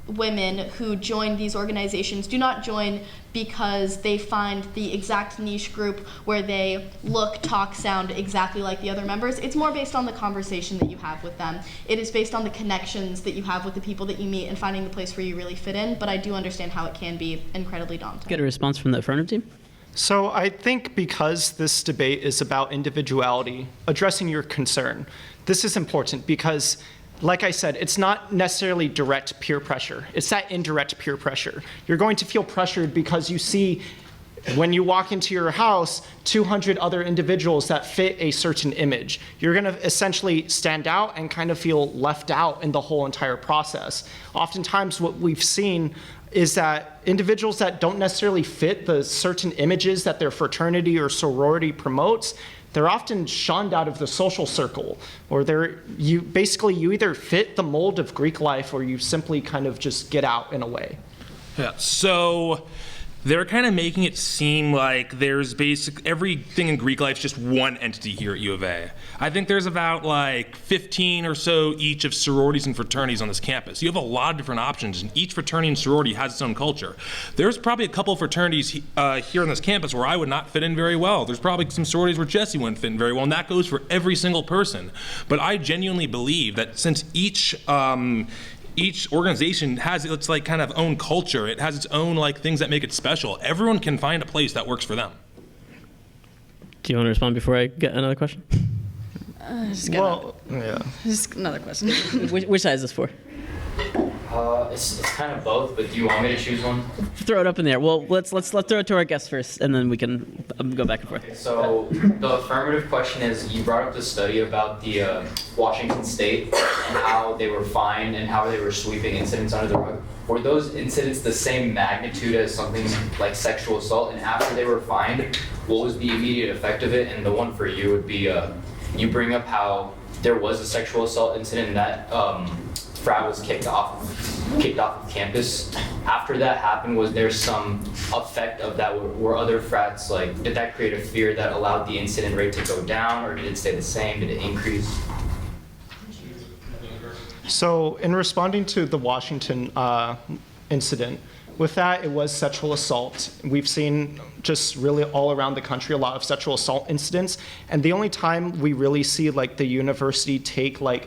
women who join these organizations do not join because they find the exact niche group where they look, talk, sound exactly like the other members. It's more based on the conversation that you have with them. It is based on the connections that you have with the people that you meet and finding the place where you really fit in, but I do understand how it can be incredibly daunting. Get a response from the affirmative team? So I think because this debate is about individuality, addressing your concern, this is important because, like I said, it's not necessarily direct peer pressure. It's that indirect peer pressure. You're going to feel pressured because you see, when you walk into your house, 200 other individuals that fit a certain image. You're going to essentially stand out and kind of feel left out in the whole entire process. Oftentimes what we've seen is that individuals that don't necessarily fit the certain images that their fraternity or sorority promotes, they're often shunned out of the social circle, or you either fit the mold of Greek life or you simply kind of just get out in a way. Yeah, so they're kind of making it seem like there's everything in Greek life is just one entity here at U of A. I think there's about like 15 or so each of sororities and fraternities on this campus. You have a lot of different options, and each fraternity and sorority has its own culture. There's probably a couple of fraternities here on this campus where I would not fit in very well. There's probably some sororities where Jesse wouldn't fit in very well, and that goes for every single person. But I genuinely believe that since each organization has its like kind of own culture, it has its own like things that make it special, everyone can find a place that works for them. Do you want to respond before I get another question? Just another question. Which side is this for? It's kind of both, but do you want me to choose one? Throw it up in the air. Well, let's throw it to our guests first, and then we can go back and forth. So the affirmative question is, you brought up the study about the Washington State and how they were fined and how they were sweeping incidents under the rug. Were those incidents the same magnitude as something like sexual assault? And after they were fined, what was the immediate effect of it? And the one for you would be, you bring up how there was a sexual assault incident and that frat was kicked off of campus. After that happened, was there some effect of that? Were other frats, like, did that create a fear that allowed the incident rate to go down, or did it stay the same? Did it increase? So in responding to the Washington incident, with that, it was sexual assault. We've seen just really all around the country a lot of sexual assault incidents, and the only time we really see like the university take like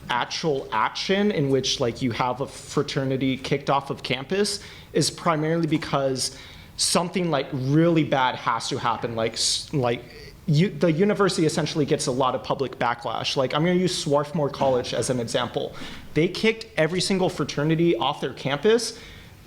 actual action in which like you have a fraternity kicked off of campus is primarily because something like really bad has to happen. The university essentially gets a lot of public backlash. Like, I'm going to use Swarthmore College as an example. They kicked every single fraternity off their campus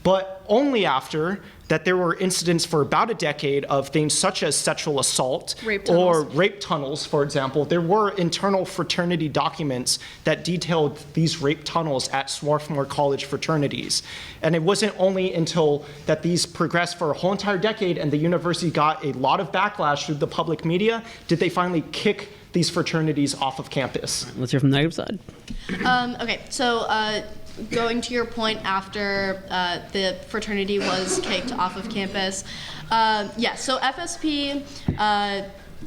but only after that there were incidents for about a decade of things such as sexual assault or rape tunnels, for example. There were internal fraternity documents that detailed these rape tunnels at Swarthmore College fraternities. And it wasn't only until that these progressed for a whole entire decade and the university got a lot of backlash through the public media did they finally kick these fraternities off of campus. Let's hear from the negative side. Okay, so going to your point after the fraternity was kicked off of campus, so FSP,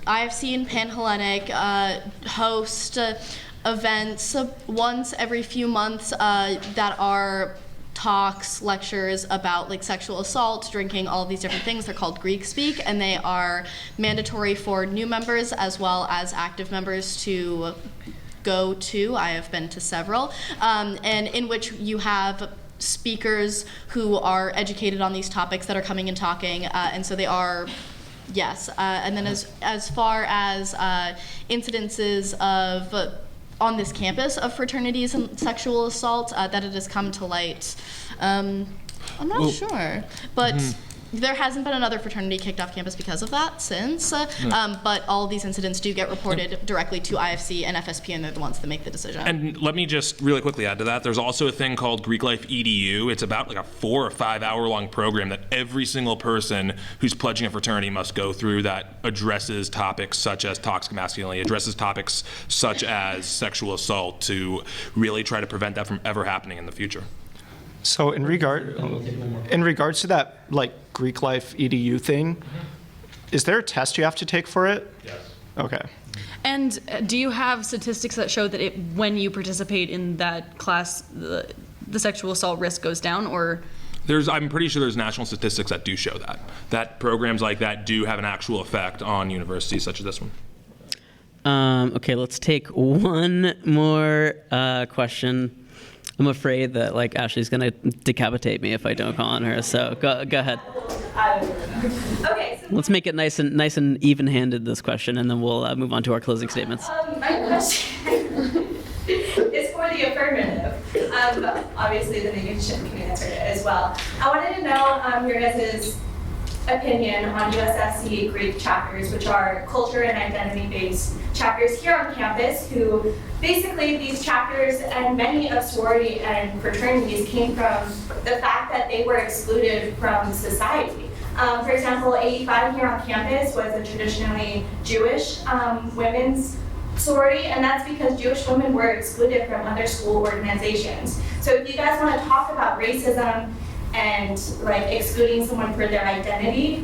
IFC and Panhellenic host events once every few months that are talks, lectures about like sexual assault, drinking, all of these different things. They're called Greek Speak, and they are mandatory for new members as well as active members to go to. I have been to several, and in which you have speakers who are educated on these topics that are coming and talking, and so they are, yes. And then as far as incidences of on this campus of fraternities and sexual assault, that it has come to light, I'm not sure, but there hasn't been another fraternity kicked off campus because of that since, but all of these incidents do get reported directly to IFC and FSP, and they're the ones that make the decision. And let me just really quickly add to that. There's also a thing called Greek Life EDU. It's about like a 4 or 5 hour long program that every single person who's pledging a fraternity must go through that addresses topics such as toxic masculinity, addresses topics such as sexual assault to really try to prevent that from ever happening in the future. So in regards to that, like Greek Life EDU thing, is there a test you have to take for it? Yes. Okay. And do you have statistics that show that when you participate in that class, the sexual assault risk goes down, or? I'm pretty sure there's national statistics that do show that programs like that do have an actual effect on universities such as this one. Okay, let's take one more question. I'm afraid that like Ashley's gonna decapitate me if I don't call on her. So go ahead. Okay. So Let's make it nice and even-handed this question, and then we'll move on to our closing statements. my question is for the affirmative. Obviously, the negative can be answered as well. I wanted to know your guys' opinion on USFC Greek chapters, which are culture and identity-based chapters here on campus, who basically these chapters and many of sorority and fraternities came from the fact that they were excluded from society. For example, 85 here on campus was a traditionally Jewish women's sorority, and that's because Jewish women were excluded from other school organizations. So if you guys want to talk about racism and like excluding someone for their identity,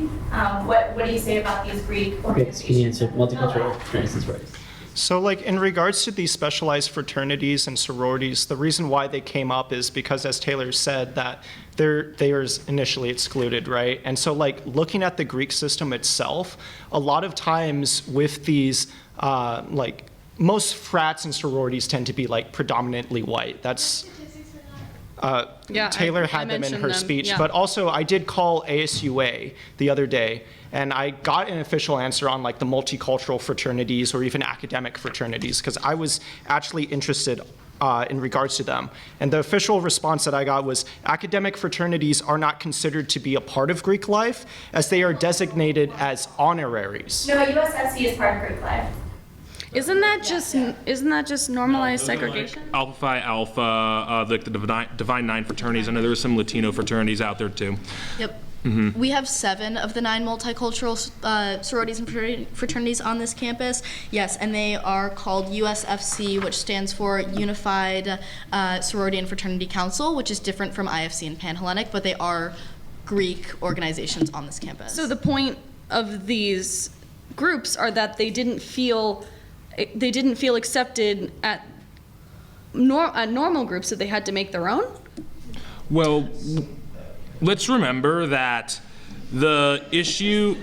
what do you say about these Greek organizations? Can you answer multicultural fraternities right? So like in regards to these specialized fraternities and sororities, the reason why they came up is because, as Taylor said, that they were initially excluded, right? And so like looking at the Greek system itself, a lot of times with these like most frats and sororities tend to be like predominantly white. That's Taylor had them in her speech, but also I did call ASUA the other day, and I got an official answer on like the multicultural fraternities or even academic fraternities, because I was actually interested in regards to them. And the official response that I got was academic fraternities are not considered to be a part of Greek life, as they are designated as honoraries. No, USFC is part of Greek life. Isn't that just normalized segregation? Alpha Phi Alpha, the Divine Nine fraternities. I know there are some Latino fraternities out there too. Yep. We have 7 of the 9 multicultural sororities and fraternities on this campus. Yes, and they are called USFC, which stands for Unified Sorority and Fraternity Council, which is different from IFC and Panhellenic, but they are Greek organizations on this campus. So the point of these groups are that they didn't feel accepted at normal groups, so they had to make their own? Well, let's remember that the issue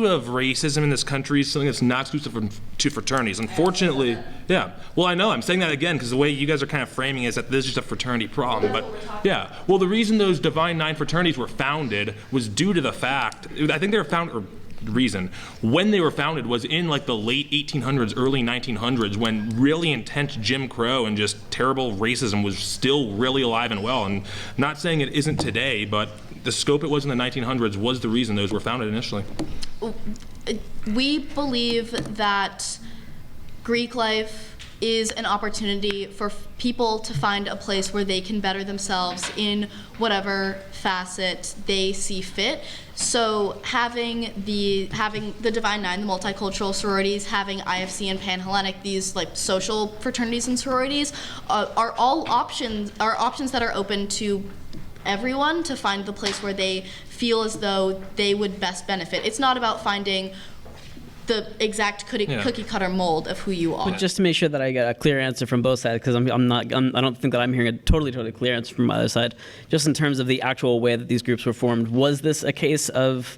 of racism in this country is something that's not exclusive to fraternities. Unfortunately, yeah. Well, I know, I'm saying that again because the way you guys are kind of framing it is that this is just a fraternity problem, but yeah. Well, the reason those Divine Nine fraternities were founded was due to the fact, I think they were founded, or reason. When they were founded was in like the late 1800s, early 1900s, when really intense Jim Crow and just terrible racism was still really alive and well. And not saying it isn't today, but the scope it was in the 1900s was the reason those were founded initially. We believe that Greek life is an opportunity for people to find a place where they can better themselves in whatever facet they see fit. So having the Divine Nine, the multicultural sororities, having IFC and Panhellenic, these like social fraternities and sororities, are all options that are open to everyone to find the place where they feel as though they would best benefit. It's not about finding the exact cookie cutter mold of who you are. But just to make sure that I get a clear answer from both sides, because I don't think that I'm hearing a totally clear answer from either side. Just in terms of the actual way that these groups were formed, was this a case of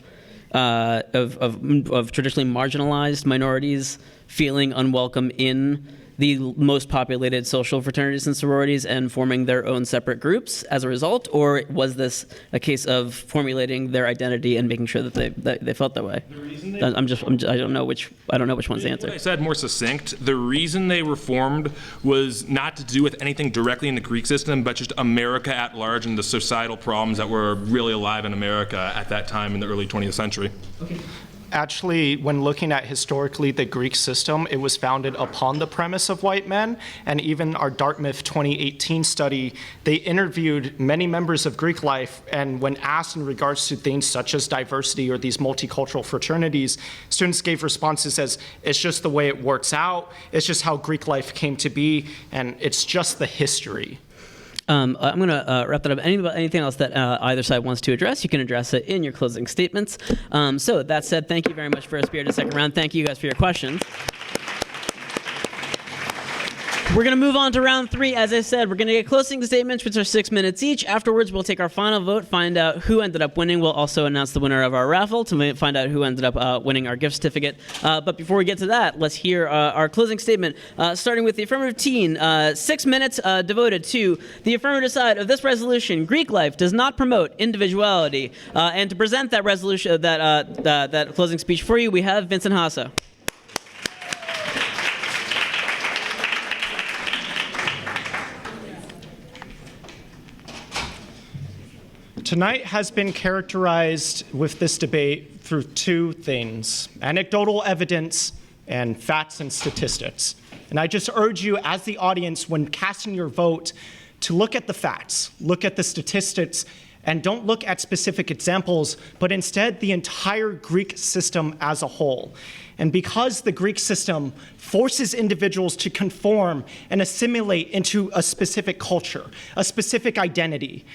traditionally marginalized minorities feeling unwelcome in the most populated social fraternities and sororities and forming their own separate groups as a result, or was this a case of formulating their identity and making sure that they felt that way? I don't know which one's the answer. I said more succinct. The reason they were formed was not to do with anything directly in the Greek system, but just America at large and the societal problems that were really alive in America at that time in the early 20th century. Okay. Actually, when looking at historically the Greek system, it was founded upon the premise of white men. And even our Dartmouth 2018 study, they interviewed many members of Greek life. And when asked in regards to things such as diversity or these multicultural fraternities, students gave responses as, it's just the way it works out. It's just how Greek life came to be. And it's just the history. I'm going to wrap that up. Anything else that either side wants to address, you can address it in your closing statements. So that said, thank you very much for a spirited second round. Thank you guys for your questions. We're going to move on to round three. As I said, we're going to get closing statements, which are 6 minutes each. Afterwards, we'll take our final vote, find out who ended up winning. We'll also announce the winner of our raffle to find out who ended up winning our gift certificate. But before we get to that, let's hear our closing statement, starting with the affirmative team. 6 minutes devoted to the affirmative side of this resolution. Greek life does not promote individuality. And to present that resolution, that closing speech for you, we have Vincent Hassa. Tonight has been characterized with this debate through two things: anecdotal evidence and facts and statistics. And I just urge you as the audience, when casting your vote, to look at the facts, look at the statistics, and don't look at specific examples, but instead the entire Greek system as a whole. And because the Greek system forces individuals to conform and assimilate into a specific culture, a specific identity,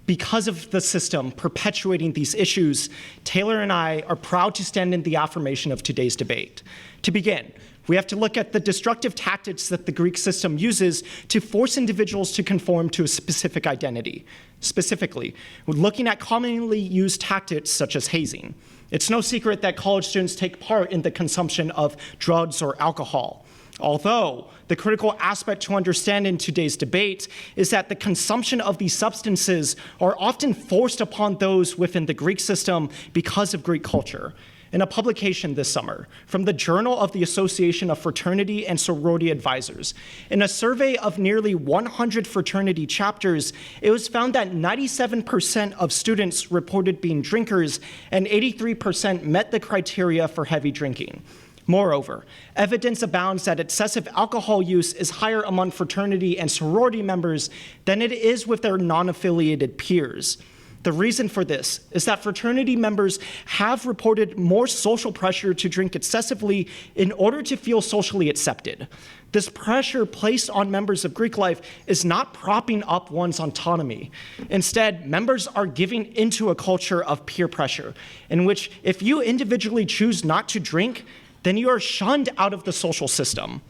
because of the system perpetuating these issues, Taylor and I are proud to stand in the affirmation of today's debate. To begin, we have to look at the destructive tactics that the Greek system uses to force individuals to conform to a specific identity. Specifically, we're looking at commonly used tactics such as hazing. It's no secret that college students take part in the consumption of drugs or alcohol. Although the critical aspect to understand in today's debate is that the consumption of these substances are often forced upon those within the Greek system because of Greek culture. In a publication this summer from the Journal of the Association of Fraternity and Sorority Advisors, in a survey of nearly 100 fraternity chapters, it was found that 97% of students reported being drinkers and 83% met the criteria for heavy drinking. Moreover, evidence abounds that excessive alcohol use is higher among fraternity and sorority members than it is with their non-affiliated peers. The reason for this is that fraternity members have reported more social pressure to drink excessively in order to feel socially accepted. This pressure placed on members of Greek life is not propping up one's autonomy. Instead, members are giving into a culture of peer pressure, in which if you individually choose not to drink, then you are shunned out of the social system.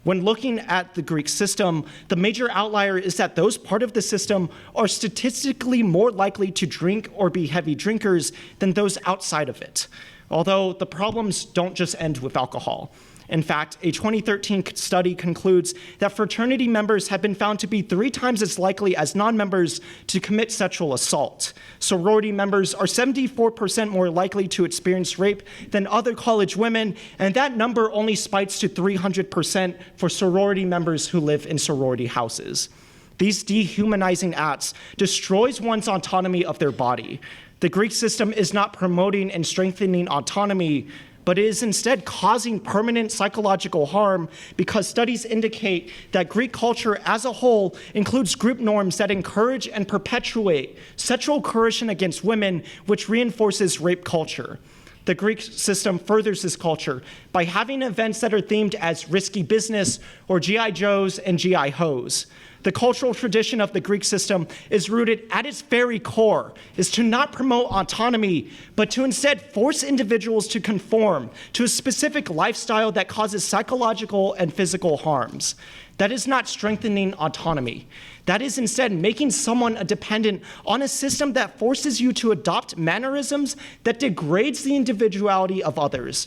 When looking at the Greek system, the major outlier is that those part of the system are statistically more likely to drink or be heavy drinkers than those outside of it. Although the problems don't just end with alcohol. In fact, a 2013 study concludes that fraternity members have been found to be 3 times as likely as non-members to commit sexual assault. Sorority members are 74% more likely to experience rape than other college women, and that number only spikes to 300% for sorority members who live in sorority houses. These dehumanizing acts destroys one's autonomy of their body. The Greek system is not promoting and strengthening autonomy, but is instead causing permanent psychological harm because studies indicate that Greek culture as a whole includes group norms that encourage and perpetuate sexual coercion against women, which reinforces rape culture. The Greek system furthers this culture by having events that are themed as risky business or G.I. Joes and G.I. Hoes. The cultural tradition of the Greek system is rooted at its very core, is to not promote autonomy, but to instead force individuals to conform to a specific lifestyle that causes psychological and physical harms. That is not strengthening autonomy. That is instead making someone a dependent on a system that forces you to adopt mannerisms that degrades the individuality of others.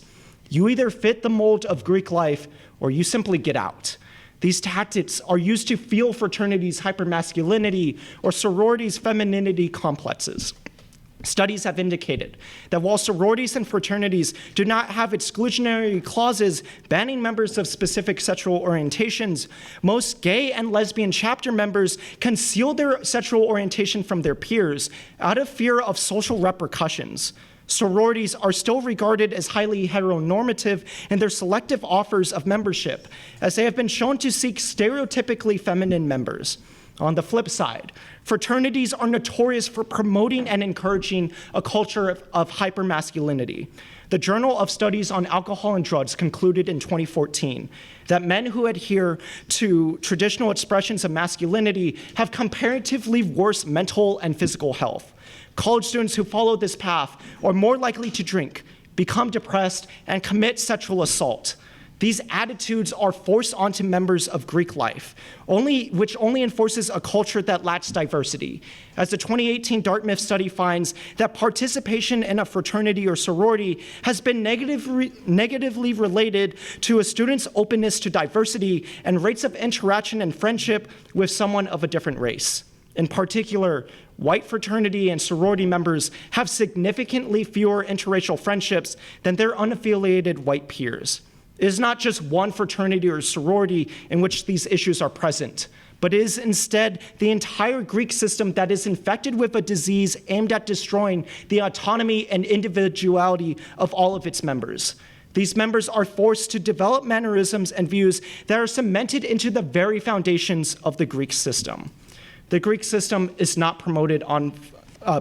You either fit the mold of Greek life or you simply get out. These tactics are used to fuel fraternities' hypermasculinity or sororities' femininity complexes. Studies have indicated that while sororities and fraternities do not have exclusionary clauses banning members of specific sexual orientations, most gay and lesbian chapter members conceal their sexual orientation from their peers out of fear of social repercussions. Sororities are still regarded as highly heteronormative in their selective offers of membership, as they have been shown to seek stereotypically feminine members. On the flip side, fraternities are notorious for promoting and encouraging a culture of hypermasculinity. The Journal of Studies on Alcohol and Drugs concluded in 2014 that men who adhere to traditional expressions of masculinity have comparatively worse mental and physical health. College students who follow this path are more likely to drink, become depressed, and commit sexual assault. These attitudes are forced onto members of Greek life, which only enforces a culture that lacks diversity. As the 2018 Dartmouth study finds that participation in a fraternity or sorority has been negatively related to a student's openness to diversity and rates of interaction and friendship with someone of a different race. In particular, white fraternity and sorority members have significantly fewer interracial friendships than their unaffiliated white peers. It is not just one fraternity or sorority in which these issues are present, but it is instead the entire Greek system that is infected with a disease aimed at destroying the autonomy and individuality of all of its members. These members are forced to develop mannerisms and views that are cemented into the very foundations of the Greek system. The Greek system is not promoted on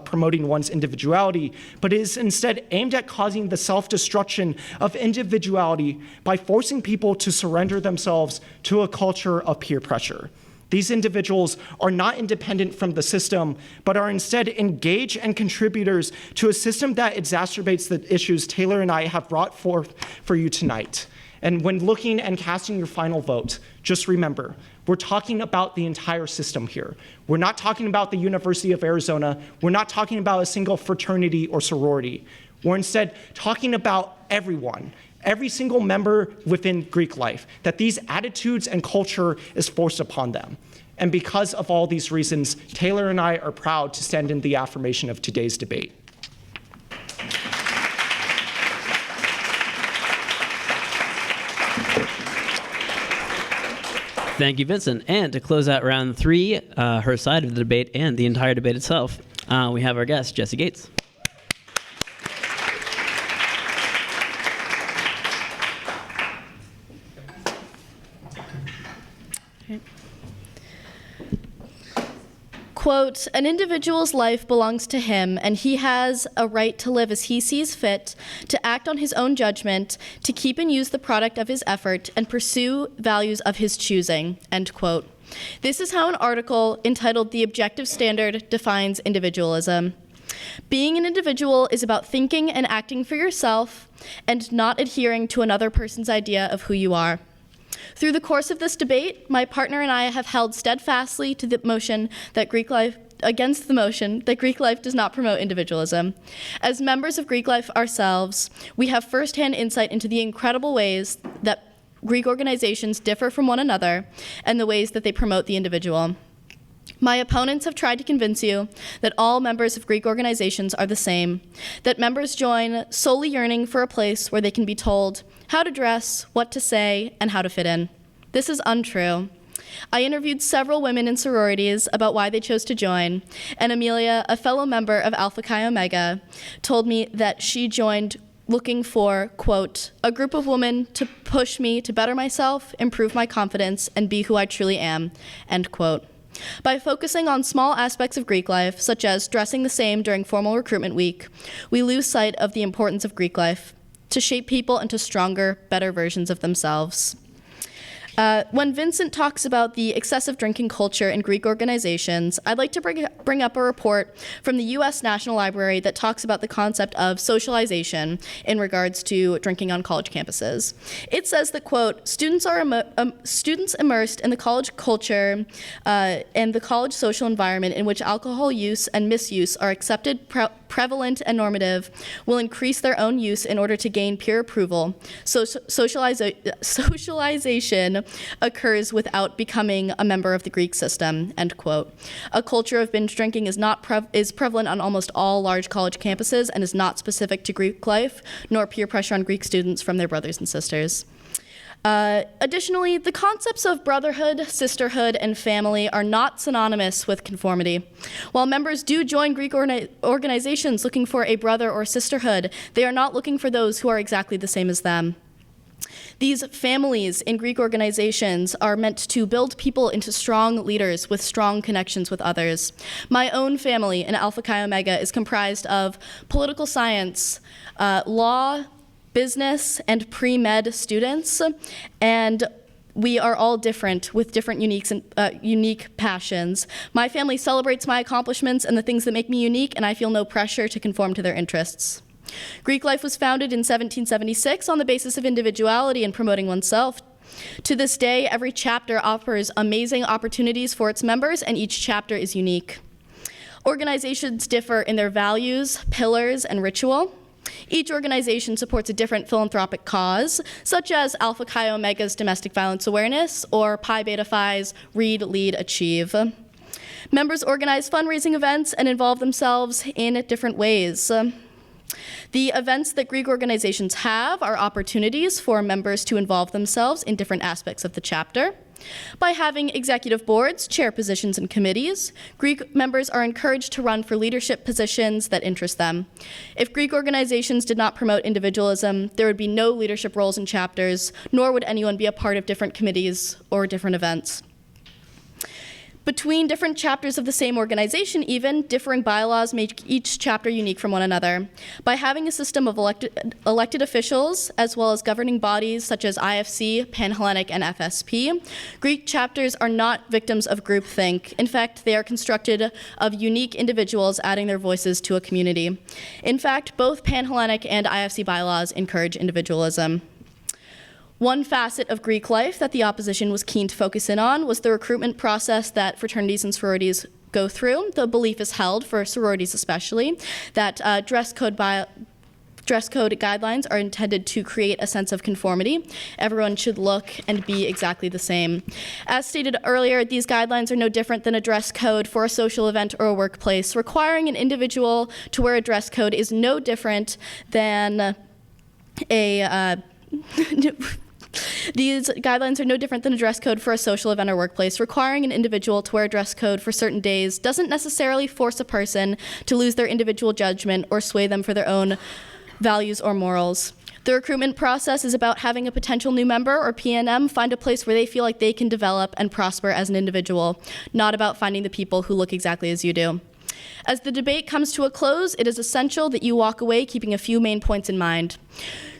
promoting one's individuality, but is instead aimed at causing the self-destruction of individuality by forcing people to surrender themselves to a culture of peer pressure. These individuals are not independent from the system, but are instead engaged and contributors to a system that exacerbates the issues Taylor and I have brought forth for you tonight. And when looking and casting your final vote, just remember, we're talking about the entire system here. We're not talking about the University of Arizona. We're not talking about a single fraternity or sorority. We're instead talking about everyone, every single member within Greek life, that these attitudes and culture is forced upon them. And because of all these reasons, Taylor and I are proud to stand in the affirmation of today's debate. Thank you, Vincent. And to close out round 3, her side of the debate and the entire debate itself, we have our guest, Jesse Gates. Quote, an individual's life belongs to him, and he has a right to live as he sees fit, to act on his own judgment, to keep and use the product of his effort, and pursue values of his choosing, end quote. This is how an article entitled The Objective Standard defines individualism. Being an individual is about thinking and acting for yourself and not adhering to another person's idea of who you are. Through the course of this debate, my partner and I have held steadfastly to the motion that Greek life does not promote individualism. As members of Greek life ourselves, we have firsthand insight into the incredible ways that Greek organizations differ from one another and the ways that they promote the individual. My opponents have tried to convince you that all members of Greek organizations are the same, that members join solely yearning for a place where they can be told how to dress, what to say, and how to fit in. This is untrue. I interviewed several women in sororities about why they chose to join, and Amelia, a fellow member of Alpha Chi Omega, told me that she joined looking for, quote, a group of women to push me to better myself, improve my confidence, and be who I truly am, end quote. By focusing on small aspects of Greek life, such as dressing the same during formal recruitment week, we lose sight of the importance of Greek life to shape people into stronger, better versions of themselves. When Vincent talks about the excessive drinking culture in Greek organizations, I'd like to bring up a report from the U.S. National Library that talks about the concept of socialization in regards to drinking on college campuses. It says that, quote, students immersed in the college culture and the college social environment in which alcohol use and misuse are accepted, prevalent, and normative will increase their own use in order to gain peer approval. So socialization occurs without becoming a member of the Greek system, end quote. A culture of binge drinking is prevalent on almost all large college campuses and is not specific to Greek life, nor peer pressure on Greek students from their brothers and sisters. Additionally, the concepts of brotherhood, sisterhood, and family are not synonymous with conformity. While members do join Greek organizations looking for a brother or sisterhood, they are not looking for those who are exactly the same as them. These families in Greek organizations are meant to build people into strong leaders with strong connections with others. My own family in Alpha Chi Omega is comprised of political science, law, business, and pre-med students, and we are all different with different unique passions. My family celebrates my accomplishments and the things that make me unique, and I feel no pressure to conform to their interests. Greek life was founded in 1776 on the basis of individuality and promoting oneself. To this day, every chapter offers amazing opportunities for its members, and each chapter is unique. Organizations differ in their values, pillars, and ritual. Each organization supports a different philanthropic cause, such as Alpha Chi Omega's domestic violence awareness or Pi Beta Phi's Read, Lead, Achieve. Members organize fundraising events and involve themselves in different ways. The events that Greek organizations have are opportunities for members to involve themselves in different aspects of the chapter. By having executive boards, chair positions, and committees, Greek members are encouraged to run for leadership positions that interest them. If Greek organizations did not promote individualism, there would be no leadership roles in chapters, nor would anyone be a part of different committees or different events. Between different chapters of the same organization, even, differing bylaws make each chapter unique from one another. By having a system of elected officials, as well as governing bodies such as IFC, Panhellenic, and FSP, Greek chapters are not victims of groupthink. In fact, they are constructed of unique individuals adding their voices to a community. In fact, both Panhellenic and IFC bylaws encourage individualism. One facet of Greek life that the opposition was keen to focus in on was the recruitment process that fraternities and sororities go through. The belief is held, for sororities especially, that dress code guidelines are intended to create a sense of conformity. Everyone should look and be exactly the same. As stated earlier, these guidelines are no different than a dress code for a social event or a workplace. Requiring an individual to wear a dress code is no different than These guidelines are no different than a dress code for a social event or workplace. Requiring an individual to wear a dress code for certain days doesn't necessarily force a person to lose their individual judgment or sway them for their own values or morals. The recruitment process is about having a potential new member or PNM find a place where they feel like they can develop and prosper as an individual, not about finding the people who look exactly as you do. As the debate comes to a close, it is essential that you walk away keeping a few main points in mind.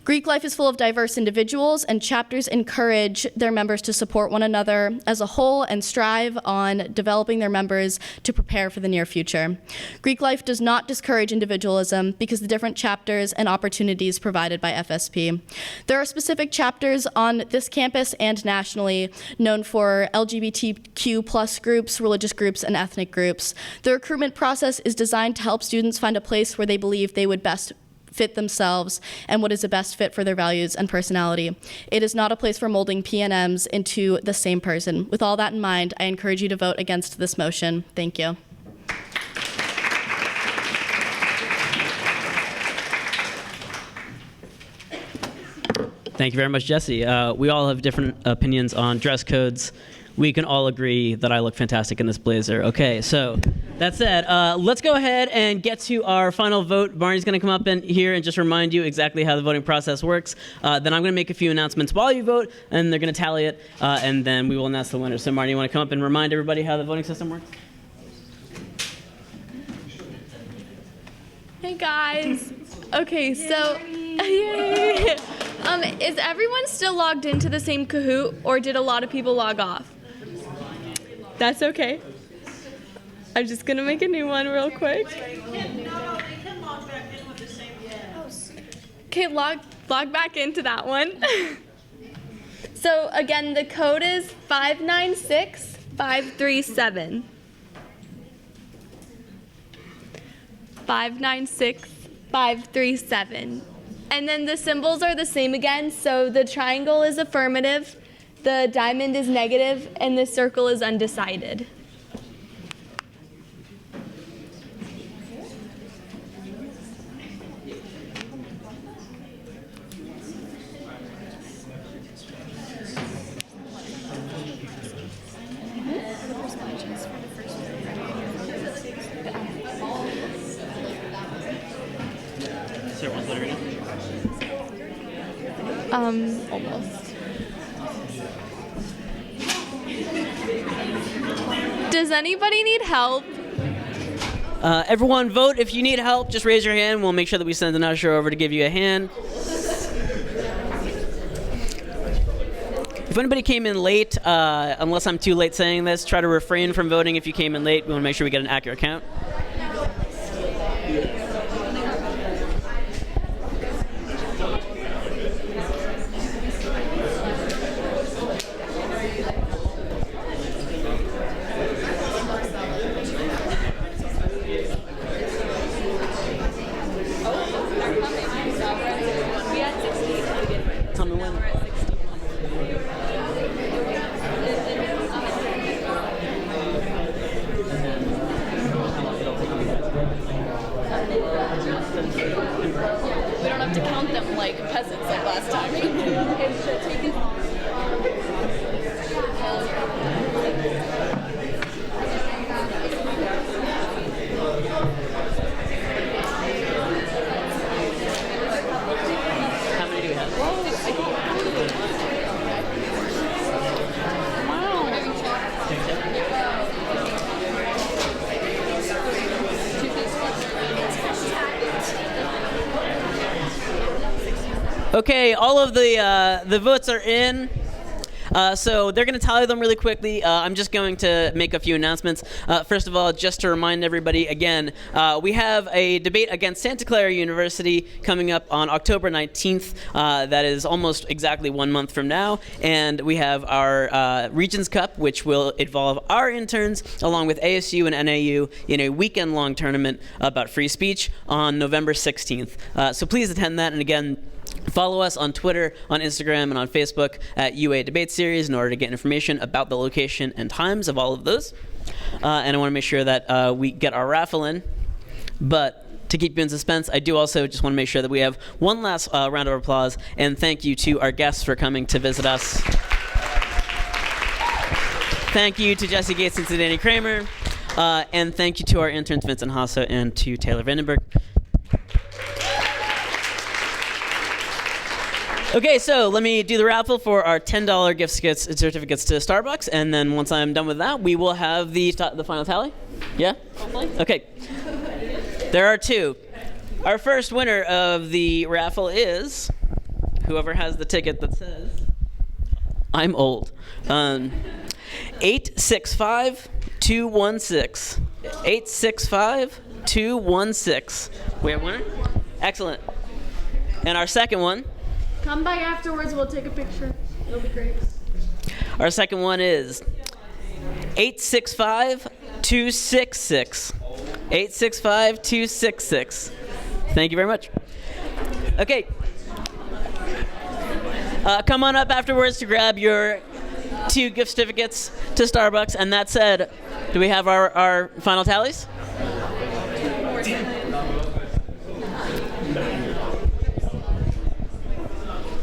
Greek life is full of diverse individuals, and chapters encourage their members to support one another as a whole and strive on developing their members to prepare for the near future. Greek life does not discourage individualism because of the different chapters and opportunities provided by FSP. There are specific chapters on this campus and nationally known for LGBTQ+ groups, religious groups, and ethnic groups. The recruitment process is designed to help students find a place where they believe they would best fit themselves and what is the best fit for their values and personality. It is not a place for molding PNMs into the same person. With all that in mind, I encourage you to vote against this motion. Thank you. Thank you very much, Jesse. We all have different opinions on dress codes. We can all agree that I look fantastic in this blazer. Okay, so that said, let's go ahead and get to our final vote. Barney's going to come up in here and just remind you exactly how the voting process works. Then I'm going to make a few announcements while you vote, and they're going to tally it, and then we will announce the winner. So, Barney, you want to come up and remind everybody how the voting system works? Hey guys. Okay, so yay. Is everyone still logged into the same Kahoot, or did a lot of people log off? That's okay. I'm just gonna make a new one real quick. Okay, log back into that one. So again, the code is 596537. 596537. And then the symbols are the same again. So the triangle is affirmative, the diamond is negative, and the circle is undecided. Almost. Does anybody need help? Everyone vote. If you need help, just raise your hand. We'll make sure that we send an usher over to give you a hand. If anybody came in late, unless I'm too late saying this, try to refrain from voting if you came in late. We want to make sure we get an accurate count. Okay, all of the votes are in. So they're going to tally them really quickly. I'm just going to make a few announcements. First of all, just to remind everybody again, we have a debate against Santa Clara University coming up on October 19th. That is almost exactly 1 month from now. And we have our Regents Cup, which will involve our interns along with ASU and NAU in a weekend-long tournament about free speech on November 16th. So please attend that. And again, follow us on Twitter, on Instagram, and on Facebook at UA Debate Series in order to get information about the location and times of all of those. And I want to make sure that we get our raffle in. But to keep you in suspense, I do also just want to make sure that we have one last round of applause and thank you to our guests for coming to visit us. Thank you to Jesse Gates and to Danny Kramer. And thank you to our interns, Vincent Hasso and to Taylor Vandenberg. Okay, so let me do the raffle for our $10 gift certificates to Starbucks, and then once I'm done with that, we will have the final tally. Yeah? Hopefully. Okay. There are two. Our first winner of the raffle is whoever has the ticket that says I'm old. 865-216. 865-216. We have a winner? Excellent. And our second one. Come by afterwards, we'll take a picture. It'll be great. Our second one is 865-266. 865-266. Thank you very much. Okay. Come on up afterwards to grab your 2 gift certificates to Starbucks. And that said, do we have our final tallies?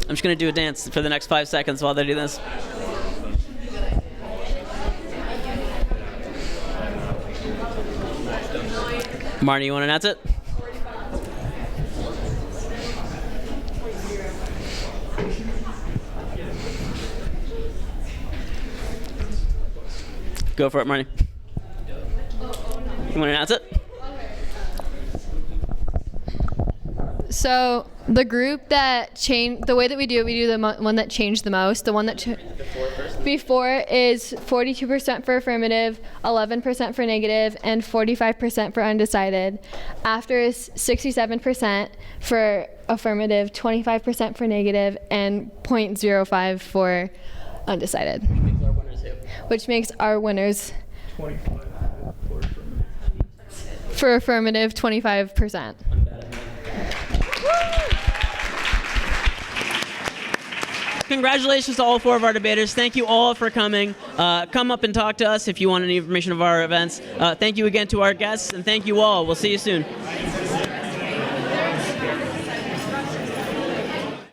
I'm just going to do a dance for the next 5 seconds while they do this. Marnie, you want to announce it? Go for it, Marnie. You want to announce it? So the group that changed, the way that we do the one that changed the most. The one that before is 42% for affirmative, 11% for negative, and 45% for undecided. After is 67% for affirmative, 25% for negative, and 0.05 for undecided. Which makes our winners for affirmative 25%. Congratulations to all 4 of our debaters. Thank you all for coming. Come up and talk to us if you want any information of our events. Thank you again to our guests, and thank you all. We'll see you soon.